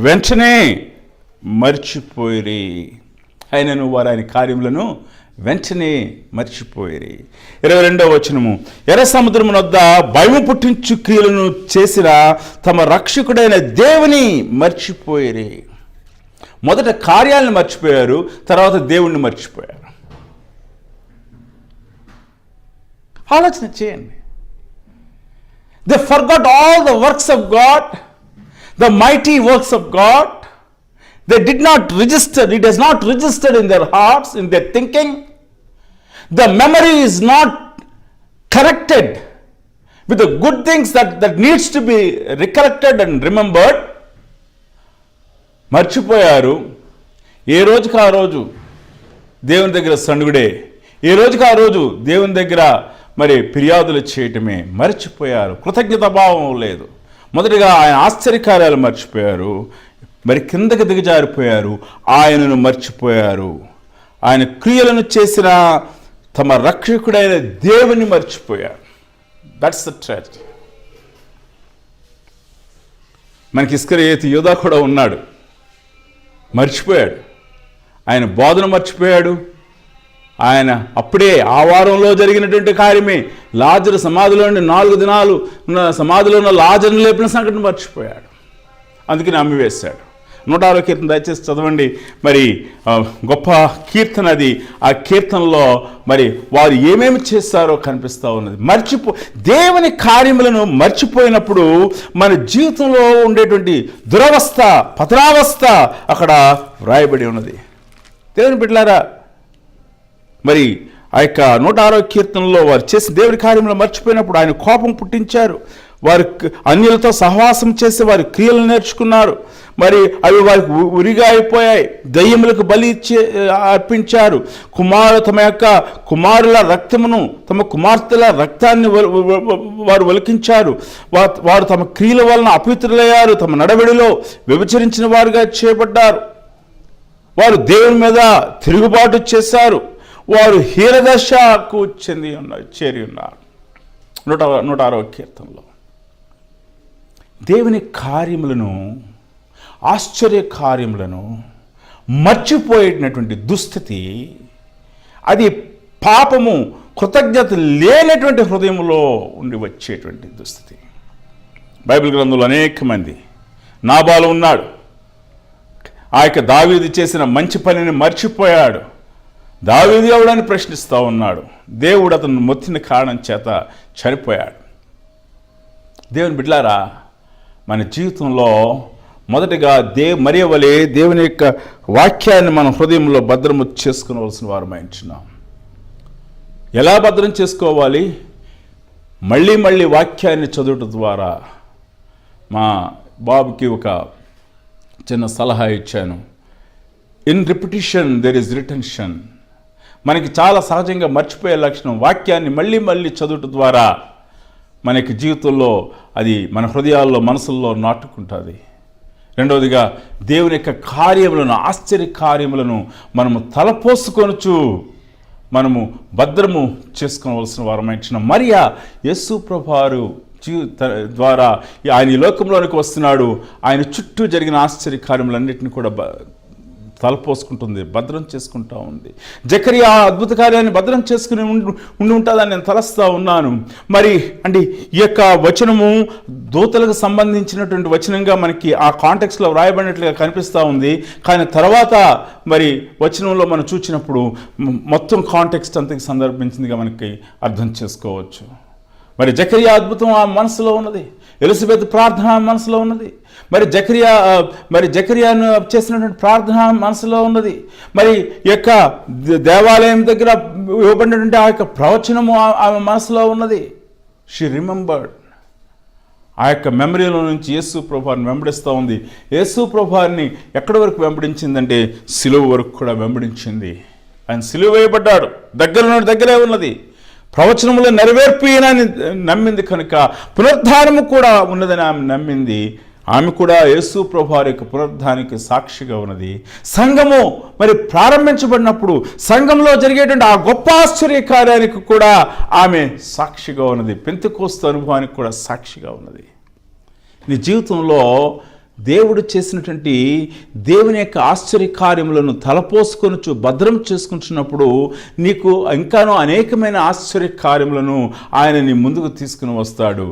వెంటనే మర్చిపోయిరి. అయినను వారు ఆయన కార్యములను వెంటనే మర్చిపోయిరి. 22వ వచనము, ఎర్ర సముద్రము వద్ద భయము పుట్టించు క్రియలను చేసిన తమ రక్షకుడైన దేవుని మర్చిపోయిరి. మొదట కార్యాలను మర్చిపోయారు, తర్వాత దేవుణ్ణి మర్చిపోయారు. ఆలోచన చేయండి. They forgot all the works of God, the mighty works of God. They did not register, it has not registered in their hearts, in their thinking. The memory is not connected with the good things that needs to be recollected and remembered. మర్చిపోయారు. ఏ రోజుకి ఆ రోజు దేవుని దగ్గర సణుగుడే, ఏ రోజుకి ఆ రోజు దేవుని దగ్గర మరి ఫిర్యాదులు చేయటమే. మర్చిపోయారు. కృతజ్ఞత భావం లేదు. మొదటిగా ఆయన ఆశ్చర్యకార్యాలు మర్చిపోయారు, మరి కిందకి దిగజారిపోయారు, ఆయనను మర్చిపోయారు. ఆయన క్రియలను చేసిన తమ రక్షకుడైన దేవుని మర్చిపోయారు. That's the tragedy. మనకి ఇస్కరియోతు యూదా కూడా ఉన్నాడు, మర్చిపోయాడు. ఆయన బోధన మర్చిపోయాడు. ఆయన అప్పుడే ఆ వారంలో జరిగినటువంటి కార్యమే, లాజరు సమాధిలో నుండి 4 దినాలు సమాధిలో ఉన్న లాజరును లేపిన సంఘటన మర్చిపోయాడు. అందుకని అమ్మివేశాడు. 106వ కీర్తన దయచేసి చదవండి. మరి గొప్ప కీర్తన అది. ఆ కీర్తనలో మరి వారు ఏమేమి చేస్తారో కనిపిస్తూ ఉన్నది. దేవుని కార్యములను మర్చిపోయినప్పుడు మన జీవితంలో ఉండేటువంటి దురవస్థ, పతనావస్థ అక్కడ వ్రాయబడి ఉన్నది. దేవుని బిడ్డలారా, మరి ఆ యొక్క 106వ కీర్తనలో వారు చేసిన దేవుని కార్యములను మర్చిపోయినప్పుడు ఆయన కోపం పుట్టించారు. వారి అన్యులతో సహవాసం చేసి వారి క్రియలు నేర్చుకున్నారు. మరి అవి వారికి ఉరిగా అయిపోయాయి. దయ్యములకు బలి అర్పించారు. తమ యొక్క కుమారుల రక్తమును, తమ కుమార్తెల రక్తాన్ని వారు ఒలికించారు. వారు తమ క్రియల వలన అపవిత్రులయ్యారు. తమ నడవడిలో వ్యభిచరించిన వారుగా చేయబడ్డారు. వారు దేవుని మీద తిరుగుబాటు చేశారు. వారు హీనదశకు చేరి ఉన్నారు. 106వ కీర్తనలో దేవుని కార్యములను, ఆశ్చర్య కార్యములను మర్చిపోయేటటువంటి దుస్థితి, అది పాపము, కృతజ్ఞత లేనటువంటి హృదయంలో ఉండి వచ్చేటువంటి దుస్థితి. బైబిల్ గ్రంథంలో అనేక మంది, నాబాలు ఉన్నాడు, ఆ యొక్క దావీదు చేసిన మంచి పనిని మర్చిపోయాడు. దావీదు ఎవడని ప్రశ్నిస్తూ ఉన్నాడు. దేవుడు అతను మొత్తిన కారణం చేత చనిపోయాడు. దేవుని బిడ్డలారా, మన జీవితంలో మొదటిగా మరియ వలె దేవుని యొక్క వాక్యాన్ని మన హృదయంలో భద్రము చేసుకునవలసిన వారమైంటున్నాం. ఎలా భద్రం చేసుకోవాలి? మళ్ళీ మళ్ళీ వాక్యాన్ని చదవటం ద్వారా. మా బాబుకి ఒక చిన్న సలహా ఇచ్చాను. In repetition there is retention. మనకి చాలా సహజంగా మర్చిపోయే లక్షణం. వాక్యాన్ని మళ్ళీ మళ్ళీ చదవటం ద్వారా మనకి జీవితంలో అది మన హృదయాల్లో, మనసుల్లో నాటుకుంటుంది. రెండవదిగా దేవుని యొక్క కార్యములను, ఆశ్చర్య కార్యములను మనము తలపోసుకొనుచు మనము భద్రము చేసుకోవలసిన వారమైన మరియా యేసు ప్రభువారు ద్వారా ఆయన ఈ లోకంలోనికి వస్తున్నాడు. ఆయన చుట్టూ జరిగిన ఆశ్చర్య కార్యములన్నింటినీ కూడా తలపోసుకుంటుంది, భద్రం చేసుకుంటూ ఉంది. జకరియా అద్భుత కార్యాన్ని భద్రం చేసుకుని ఉండి ఉంటుందని నేను తలస్తూ ఉన్నాను. మరి అంటే ఈ యొక్క వచనము దూతలకు సంబంధించినటువంటి వచనంగా మనకి ఆ కాంటెక్స్లో వ్రాయబడినట్లుగా కనిపిస్తూ ఉంది. కానీ తర్వాత మరి వచనంలో మనం చూసినప్పుడు మొత్తం కాంటెక్స్ట్ అంతకు సందర్భించిందిగా మనకి అర్థం చేసుకోవచ్చు. మరి జకరియా అద్భుతం ఆ మనసులో ఉన్నది, ఎలిజబెత్ ప్రార్థన మనసులో ఉన్నది, మరి జకరియాను చేసినటువంటి ప్రార్థన మనసులో ఉన్నది, మరి యొక్క దేవాలయం దగ్గర ఇవ్వబడినటువంటి ఆ యొక్క ప్రవచనము ఆమె మనసులో ఉన్నది. She remembered. ఆ యొక్క మెమరీలో నుంచి యేసు ప్రభువారిని వెంబడిస్తూ ఉంది. యేసు ప్రభువారిని ఎక్కడి వరకు వెంబడించిందంటే సిలువ వరకు కూడా వెంబడించింది. ఆయన సిలువ వేయబడ్డాడు, దగ్గరే ఉన్నది. ప్రవచనములో నెరవేర్పినని నమ్మింది కనుక పునరుద్ధానము కూడా ఉన్నదని ఆమె నమ్మింది. ఆమె కూడా యేసు ప్రభువారి యొక్క పునరుద్ధానికి సాక్షిగా ఉన్నది. సంఘము మరి ప్రారంభించబడినప్పుడు సంఘంలో జరిగేటువంటి ఆ గొప్ప ఆశ్చర్య కార్యానికి కూడా ఆమె సాక్షిగా ఉన్నది. పెంతెకోస్తు అనుభవానికి కూడా సాక్షిగా ఉన్నది. నీ జీవితంలో దేవుడు చేసినటువంటి దేవుని యొక్క ఆశ్చర్య కార్యములను తలపోసుకొనుచు భద్రం చేసుకుంటున్నప్పుడు నీకు ఇంకానూ అనేకమైన ఆశ్చర్య కార్యములను ఆయన నీ ముందుకు తీసుకుని వస్తాడు.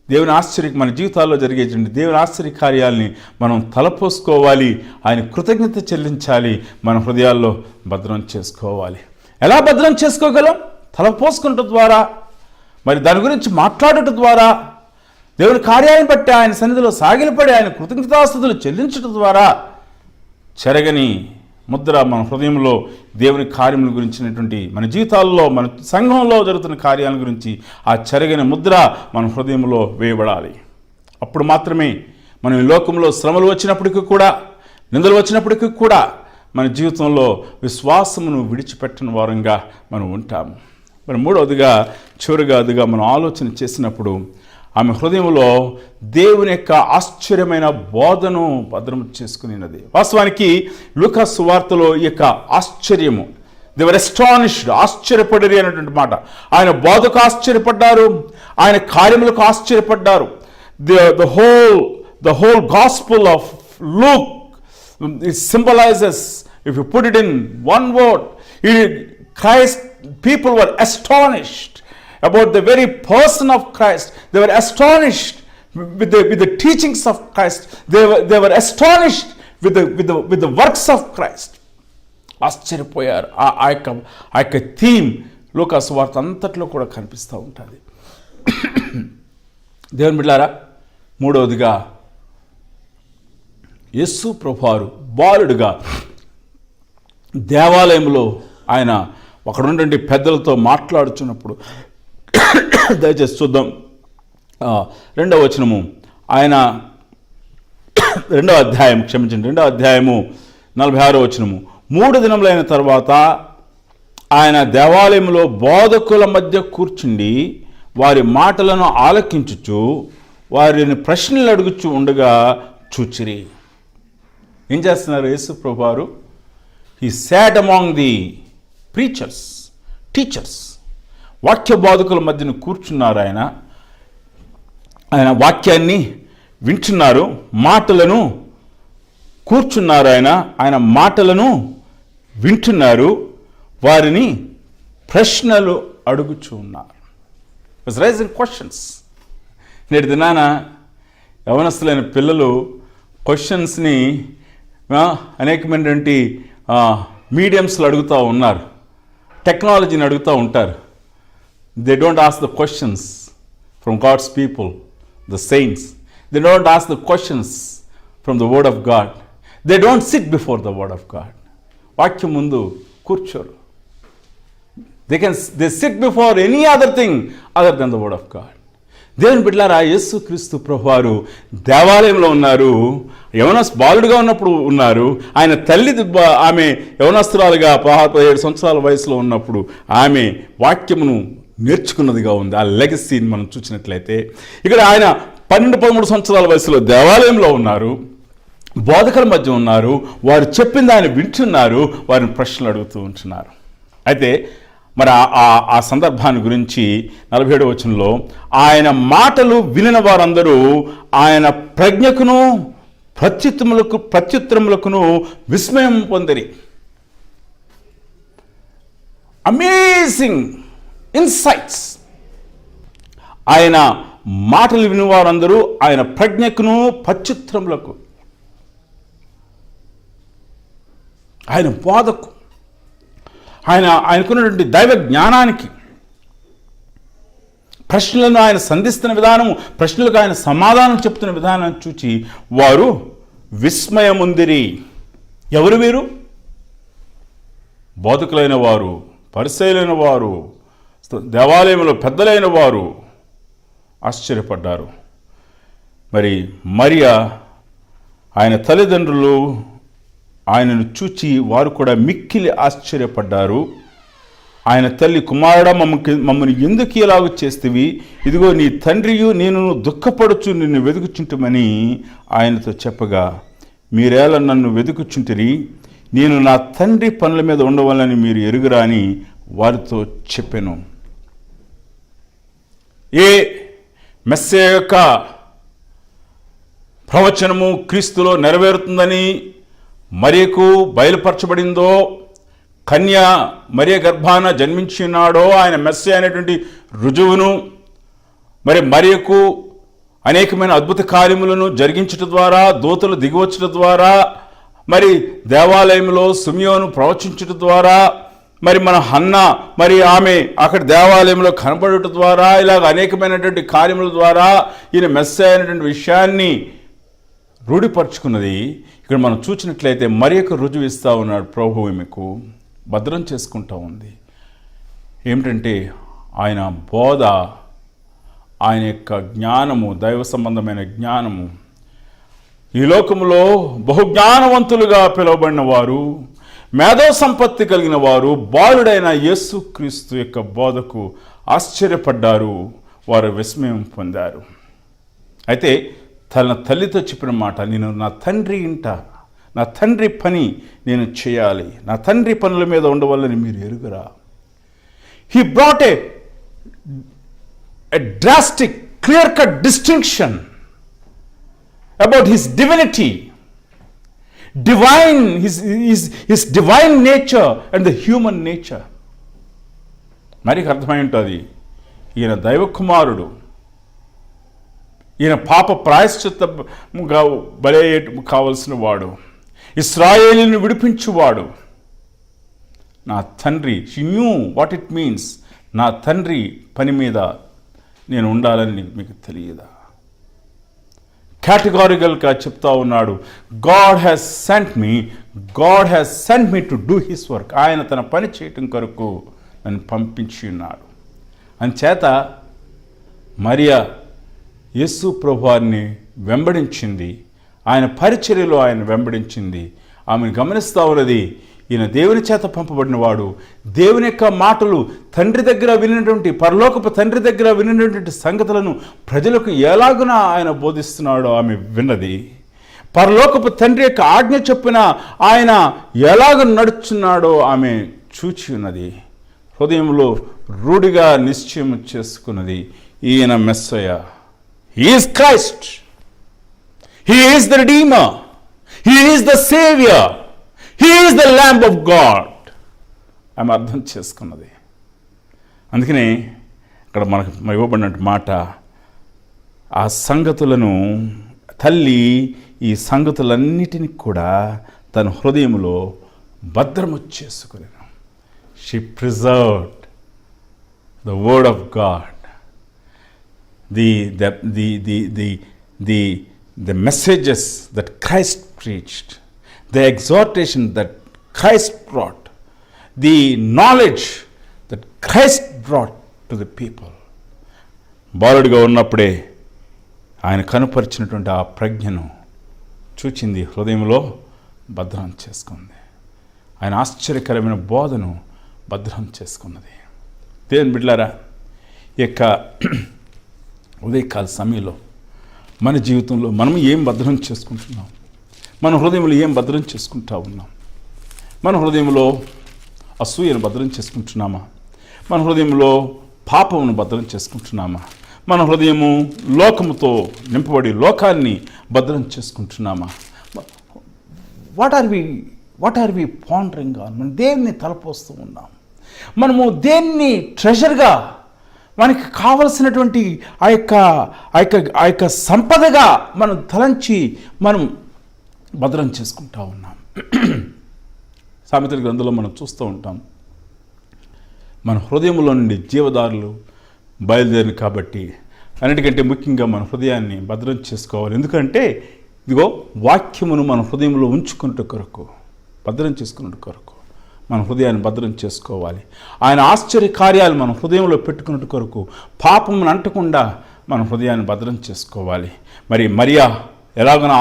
దేవుని మన జీవితాల్లో జరిగేటువంటి దేవుని ఆశ్చర్య కార్యాలని మనం తలపోసుకోవాలి. ఆయన కృతజ్ఞత చెల్లించాలి. మన హృదయాల్లో భద్రం చేసుకోవాలి. ఎలా భద్రం చేసుకోగలం? తలపోసుకుంటం ద్వారా, మరి దాని గురించి మాట్లాడటం ద్వారా, దేవుని కార్యాన్ని బట్టి ఆయన సన్నిధిలో సాగిలపడి ఆయన కృతజ్ఞతాస్తుతులు చెల్లించడం ద్వారా చెరగని ముద్ర మన హృదయంలో దేవుని కార్యముల గురించినటువంటి మన జీవితాల్లో, మన సంఘంలో జరుగుతున్న కార్యాల గురించి ఆ చెరగని ముద్ర మన హృదయంలో వేయబడాలి. అప్పుడు మాత్రమే మనం ఈ లోకంలో శ్రమలు వచ్చినప్పటికీ కూడా, నిందలు వచ్చినప్పటికీ కూడా మన జీవితంలో విశ్వాసమును విడిచిపెట్టని వారంగా మనం ఉంటాము. మరి మూడవదిగా, చివరిగాదిగా మనం ఆలోచన చేసినప్పుడు ఆమె హృదయంలో దేవుని యొక్క ఆశ్చర్యమైన బోధను భద్రం చేసుకునినది. వాస్తవానికి లూకా సువార్తలో ఈ యొక్క ఆశ్చర్యము, దే వర్ ఎస్టానిష్డ్, ఆశ్చర్యపడరి అనేటువంటి మాట. ఆయన బోధకు ఆశ్చర్యపడ్డారు, ఆయన కార్యములకు ఆశ్చర్యపడ్డారు. the whole gospel of Luke, it symbolizes, if you put it in one word, Christ, people were astonished about the very person of Christ. They were astonished with the teachings of Christ. They were astonished with the works of Christ. ఆశ్చర్యపోయారు. ఆ యొక్క థీమ్ లూకా సువార్త అంతట్లో కూడా కనిపిస్తూ ఉంటుంది. దేవుని బిడ్డలారా, మూడవదిగా యేసు ప్రభువారు బాలుడుగా దేవాలయంలో ఆయన అక్కడ ఉన్నటువంటి పెద్దలతో మాట్లాడుచున్నప్పుడు, దయచేసి చూద్దాం రెండవ వచనము, ఆయన 2వ అధ్యాయం 46వ వచనము, 3 దినములైన తర్వాత ఆయన దేవాలయంలో బోధకుల మధ్య కూర్చుండి వారి మాటలను ఆలకించుచు వారిని ప్రశ్నలు అడుగుచూ ఉండగా చూచిరి. ఏం చేస్తున్నారు యేసు ప్రభువారు? He sat among the preachers, teachers, వాక్య బోధకుల మధ్యన కూర్చున్నారు. ఆయన వాక్యాన్ని వింటున్నారు, మాటలను కూర్చున్నారు. ఆయన మాటలను వింటున్నారు, వారిని ప్రశ్నలు అడుగుచూ ఉన్నారు. Was raising questions. నేటి దినాన యవనస్తులైన పిల్లలు క్వశ్చన్స్ని అనేకమైనటువంటి మీడియంస్లో అడుగుతూ ఉన్నారు, టెక్నాలజీని అడుగుతూ ఉంటారు. They don't ask the questions from God's people, the saints. They don't ask the questions from the word of God. They don't sit before the word of God. వాక్యం ముందు కూర్చోరు. They sit before any other thing other than the word of God. దేవుని బిడ్డలారా, యేసుక్రీస్తు ప్రభువారు దేవాలయంలో ఉన్నారు. బాలుడిగా ఉన్నప్పుడు ఉన్నారు. ఆయన తల్లి ఆమె యవనస్తురాలుగా 17 సంవత్సరాల వయసులో ఉన్నప్పుడు ఆమె వాక్యమును నేర్చుకున్నదిగా ఉంది. ఆ లెగసీని మనం చూసినట్లయితే ఇక్కడ ఆయన 12-13 సంవత్సరాల వయసులో దేవాలయంలో ఉన్నారు, బోధకుల మధ్య ఉన్నారు, వారు చెప్పింది ఆయన వింటున్నారు, వారిని ప్రశ్నలు అడుగుతూ ఉంటున్నారు. అయితే మరి ఆ సందర్భాన్ని గురించి 47వ వచనంలో, ఆయన మాటలు వినిన వారందరూ ఆయన ప్రజ్ఞకును ప్రత్యుత్తరములకును విస్మయం పొందిరి. Amazing insights. ఆయన మాటలు విని వారందరూ ఆయన ప్రజ్ఞకును ప్రత్యుత్తరములకు, ఆయన బోధకు, ఆయనకున్నటువంటి దైవ జ్ఞానానికి, ప్రశ్నలను ఆయన సంధిస్తున్న విధానము, ప్రశ్నలకు ఆయన సమాధానం చెప్తున్న విధానాన్ని చూచి వారు విస్మయముందిరి. ఎవరు వీరు? బోధకులైన వారు, పరిసయ్యులైన వారు, దేవాలయంలో పెద్దలైన వారు ఆశ్చర్యపడ్డారు. మరి మరియ, ఆయన తల్లిదండ్రులు ఆయనను చూచి వారు కూడా మిక్కిలి ఆశ్చర్యపడ్డారు. ఆయన తల్లి, కుమారుడా, మమ్మల్ని ఎందుకు ఇలాగ చేస్తేవి? ఇదిగో నీ తండ్రియు నేను దుఃఖపడుచు నిన్ను వెతుకుచుంటమని ఆయనతో చెప్పగా, మీరేలా నన్ను వెతుకుచుంటిరి? నేను నా తండ్రి పనుల మీద ఉండవాలని మీరు ఎరుగురా అని వారితో చెప్పాను. ఏ మెస్సే యొక్క ప్రవచనము క్రీస్తులో నెరవేరుతుందని మరియకు బయలుపరచబడిందో, కన్య మరియ గర్భాన జన్మించినాడో ఆయన మెస్సే అనేటువంటి రుజువును మరి మరియకు అనేకమైన అద్భుత కార్యములను జరిగించడం ద్వారా, దూతలు దిగివచ్చడం ద్వారా, మరి దేవాలయంలో సిమియోను ప్రవచించడం ద్వారా, మరి మన హన్న మరి ఆమె అక్కడ దేవాలయంలో కనబడటం ద్వారా, ఇలాగ అనేకమైనటువంటి కార్యముల ద్వారా ఈయన మెస్సే అనేటువంటి విషయాన్ని రూఢిపరుచుకున్నది. ఇక్కడ మనం చూసినట్లయితే మరియకు రుజువు ఇస్తూ ఉన్నాడు ప్రభువు, మీకు భద్రం చేసుకుంటూ ఉంది. ఏమిటంటే ఆయన బోధ, ఆయన యొక్క జ్ఞానము, దైవ సంబంధమైన జ్ఞానము. ఈ లోకములో బహుజ్ఞానవంతులుగా పిలువబడిన వారు, మేధో సంపత్తి కలిగిన వారు బాలుడైన యేసుక్రీస్తు యొక్క బోధకు ఆశ్చర్యపడ్డారు, వారు విస్మయం పొందారు. అయితే తన తల్లితో చెప్పిన మాట, నేను నా తండ్రి ఇంట, నా తండ్రి పని నేను చేయాలి, నా తండ్రి పనుల మీద ఉండవాలని మీరు ఎరుగురా. He brought a drastic, clear cut distinction about his divinity, his divine nature and the human nature. మరికి అర్థమై ఉంటుంది, ఈయన దైవ కుమారుడు, ఈయన పాప ప్రాయశ్చిత్తముగా బలి కావలసిన వాడు, ఇశ్రాయేలును విడిపించువాడు, నా తండ్రి. She knew what it means. నా తండ్రి పని మీద నేను ఉండాలని మీకు తెలియదా? కేటగారికల్గా చెప్తా ఉన్నాడు, God has sent me to do his work. ఆయన తన పని చేయటం కొరకు నన్ను పంపించి ఉన్నాడు. అందుచేత మరియా యేసు ప్రభువారిని వెంబడించింది, ఆయన పరిచర్యలో ఆయన వెంబడించింది. ఆమెను గమనిస్తూ ఉన్నది, ఈయన దేవుని చేత పంపబడిన వాడు, దేవుని యొక్క మాటలు తండ్రి దగ్గర వినినటువంటి, పరలోకపు తండ్రి దగ్గర వినినటువంటి సంగతులను ప్రజలకు ఎలాగున ఆయన బోధిస్తున్నాడో ఆమె విన్నది. పరలోకపు తండ్రి యొక్క ఆజ్ఞ చొప్పున ఆయన ఎలాగ నడుచున్నాడో ఆమె చూచి ఉన్నది. హృదయంలో రూఢిగా నిశ్చయం చేసుకున్నది, ఈయన Messiah, he is Christ, he is the redeemer, he is the saviour, he is the lamb of God. ఆమె అర్థం చేసుకున్నది. అందుకనే ఇక్కడ మనకు ఇవ్వబడిన మాట, ఆ సంగతులను తల్లి ఈ సంగతులన్నిటినీ కూడా తన హృదయంలో భద్రము చేసుకుని, she preserved the word of God, the messages that Christ preached, the exhortation that Christ brought, the knowledge that Christ brought to the people. బాలుడిగా ఉన్నప్పుడే ఆయన కనుపరిచినటువంటి ఆ ప్రజ్ఞను చూచింది, హృదయంలో భద్రం చేసుకుంది. ఆయన ఆశ్చర్యకరమైన బోధను భద్రం చేసుకున్నది. దేవుని బిడ్డలారా, ఈ యొక్క ఉదయకాల సమయంలో మన జీవితంలో మనం ఏం భద్రం చేసుకుంటున్నాం? మన హృదయంలో ఏం భద్రం చేసుకుంటా ఉన్నాం? మన హృదయంలో అసూయను భద్రం చేసుకుంటున్నామా? మన హృదయంలో పాపమును భద్రం చేసుకుంటున్నామా? మన హృదయము లోకముతో నింపబడి లోకాన్ని భద్రం చేసుకుంటున్నామా? What are we pondering on? మనం దేన్ని తలపోస్తూ ఉన్నాం? మనము దేన్ని ట్రెజర్గా, మనకి కావలసినటువంటి ఆ యొక్క సంపదగా మనం తలంచి మనం భద్రం చేసుకుంటా ఉన్నాం. సామెతల గ్రంథంలో మనం చూస్తూ ఉంటాం, మన హృదయంలో నుండి జీవదారులు బయలుదేరిన కాబట్టి అన్నిటికంటే ముఖ్యంగా మన హృదయాన్ని భద్రం చేసుకోవాలి. ఎందుకంటే ఇదిగో వాక్యమును మన హృదయంలో ఉంచుకున్నట్టు కొరకు, భద్రం చేసుకున్నట్టు కొరకు మన హృదయాన్ని భద్రం చేసుకోవాలి. ఆయన ఆశ్చర్య కార్యాలు మన హృదయంలో పెట్టుకున్నట్టు కొరకు, పాపమును అంటకుండా మన హృదయాన్ని భద్రం చేసుకోవాలి. మరి మరియా ఎలాగన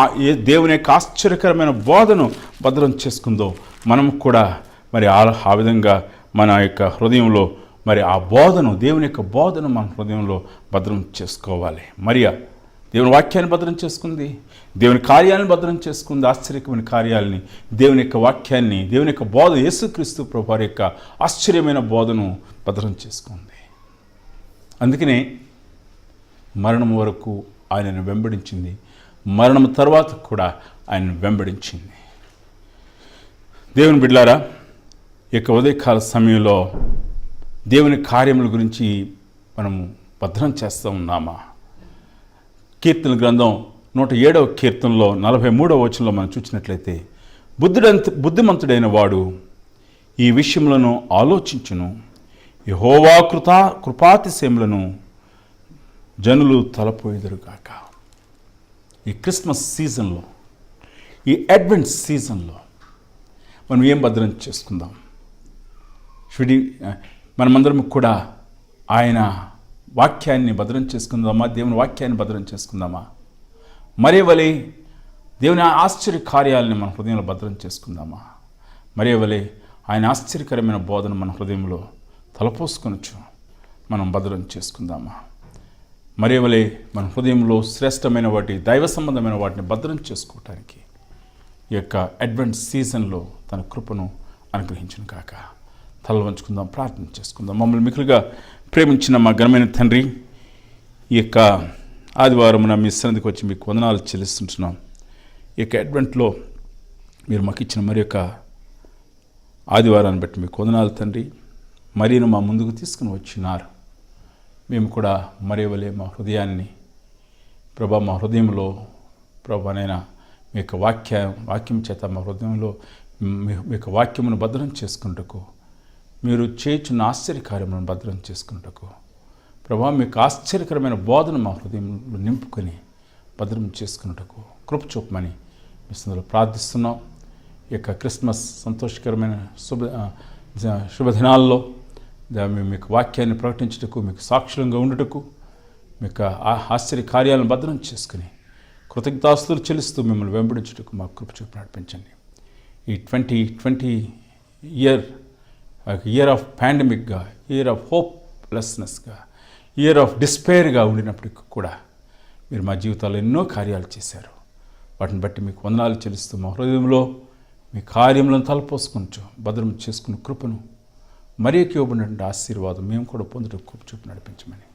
దేవుని యొక్క ఆశ్చర్యకరమైన బోధను భద్రం చేసుకుందో, మనం కూడా మరి ఆ విధంగా మన యొక్క హృదయంలో మరి ఆ బోధను, దేవుని యొక్క బోధను మన హృదయంలో భద్రం చేసుకోవాలి. మరియా దేవుని వాక్యాన్ని భద్రం చేసుకుంది, దేవుని కార్యాలను భద్రం చేసుకుంది, ఆశ్చర్యకరమైన కార్యాలని, దేవుని యొక్క వాక్యాన్ని, దేవుని యొక్క బోధ, యేసుక్రీస్తు ప్రభువారి యొక్క ఆశ్చర్యమైన బోధను భద్రం చేసుకుంది. అందుకనే మరణం వరకు ఆయనను వెంబడించింది, మరణం తర్వాత కూడా ఆయనను వెంబడించింది. దేవుని బిడ్డలారా, ఈ యొక్క ఉదయకాల సమయంలో దేవుని కార్యముల గురించి మనము భద్రం చేస్తూ ఉన్నామా? కీర్తన గ్రంథం 107వ కీర్తనలో 43వ వచనంలో మనం చూసినట్లయితే, బుద్ధిమంతుడైన వాడు ఈ విషయములను ఆలోచించును, యెహోవా కృపాతిశయములను జనులు తలపోయిదురుగాక. ఈ క్రిస్మస్ సీజన్లో, ఈ అడ్వెంట్ సీజన్లో మనం ఏం భద్రం చేసుకుందాం? మనమందరం కూడా ఆయన వాక్యాన్ని భద్రం చేసుకుందామా? దేవుని వాక్యాన్ని భద్రం చేసుకుందామా? మరే వలె దేవుని ఆశ్చర్య కార్యాలని మన హృదయంలో భద్రం చేసుకుందామా? మరే వలె ఆయన ఆశ్చర్యకరమైన బోధన మన హృదయంలో తలపోసుకొనొచ్చు మనం భద్రం చేసుకుందామా? మరే వలె మన హృదయంలో శ్రేష్టమైన వాటి, దైవ సంబంధమైన వాటిని భద్రం చేసుకోవటానికి ఈ యొక్క అడ్వెంట్ సీజన్లో తన కృపను అనుగ్రహించును కాక. తల వంచుకుందాం, ప్రార్థన చేసుకుందాం. మమ్మల్ని మిక్కులుగా ప్రేమించిన మా ఘనమైన తండ్రి, ఈ యొక్క ఆదివారమున మీ సన్నిధికి వచ్చి మీకు వందనాలు చెల్లిస్తుంటున్నాం. ఈ యొక్క అడ్వెంట్లో మీరు మాకు ఇచ్చిన మరి యొక్క ఆదివారాన్ని బట్టి మీకు వందనాలు తండ్రి. మరీను మా ముందుకు తీసుకుని వచ్చినారు. మేము కూడా మరీ వలె మా హృదయాన్ని ప్రభా, మా హృదయంలో ప్రభానైనా మీ యొక్క వాక్యం చేత మా హృదయంలో మీ యొక్క వాక్యమును భద్రం చేసుకుంటకు, మీరు చేయుచున్న ఆశ్చర్యకార్యములను భద్రం చేసుకుంటకు ప్రభా, మీకు ఆశ్చర్యకరమైన బోధన మా హృదయంలో నింపుకొని భద్రం చేసుకున్నటకు కృప చూపమని మీ సందులో ప్రార్థిస్తున్నాం. ఈ యొక్క క్రిస్మస్ సంతోషకరమైన శుభదినాల్లో మేము మీకు వాక్యాన్ని ప్రకటించుటకు, మీకు సాక్షులంగా ఉండుటకు మీ యొక్క ఆశ్చర్య కార్యాలను భద్రం చేసుకుని కృతజ్ఞతాస్తులు చెల్లిస్తూ మిమ్మల్ని వెంబడించుటకు మా కృప చూపి నడిపించండి. ఈ 2020 ఇయర్ ఆఫ్ పాండమిక్గా, ఇయర్ ఆఫ్ హోప్లెస్నెస్గా, ఇయర్ ఆఫ్ డిస్పైర్గా ఉండినప్పటికీ కూడా మీరు మా జీవితాల్లో ఎన్నో కార్యాలు చేశారు. వాటిని బట్టి మీకు వందనాలు చెల్లిస్తూ మా హృదయంలో మీ కార్యములను తలపోసుకుంటూ భద్రం చేసుకున్న కృపను మరీ ఇవ్వబడినటువంటి ఆశీర్వాదం మేము కూడా పొందుటూ కృప చూపి నడిపించమని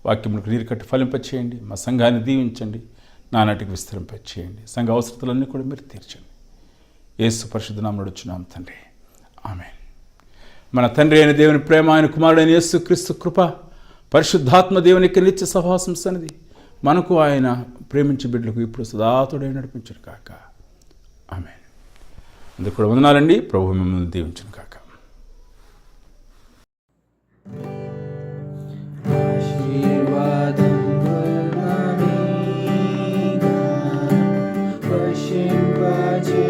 వాక్యములకు నీరు కట్టి ఫలింపచేయండి. మా సంఘాన్ని దీవించండి, నానాటికి విస్తరింపచేయండి. సంఘ అవసరతలన్నీ కూడా మీరు తీర్చండి. యేసు పరిశుద్ధ నామములో వచ్చున్నాం తండ్రి, ఆమేన్. మన తండ్రి అయిన దేవుని ప్రేమ, ఆయన కుమారుడైన యేసు క్రీస్తు కృప, పరిశుద్ధాత్మ దేవునికి నిత్య సహవాసం సన్నిధి మనకు ఆయన ప్రేమించే బిడ్డలకు ఇప్పుడు సదాతుడై నడిపించను కాక, ఆమేన్. అందుకు కూడా వందనాలండి. ప్రభు మిమ్మల్ని దీవించను కాక. ఆశీర్వాదం వర్ణనీగా వర్షింపజే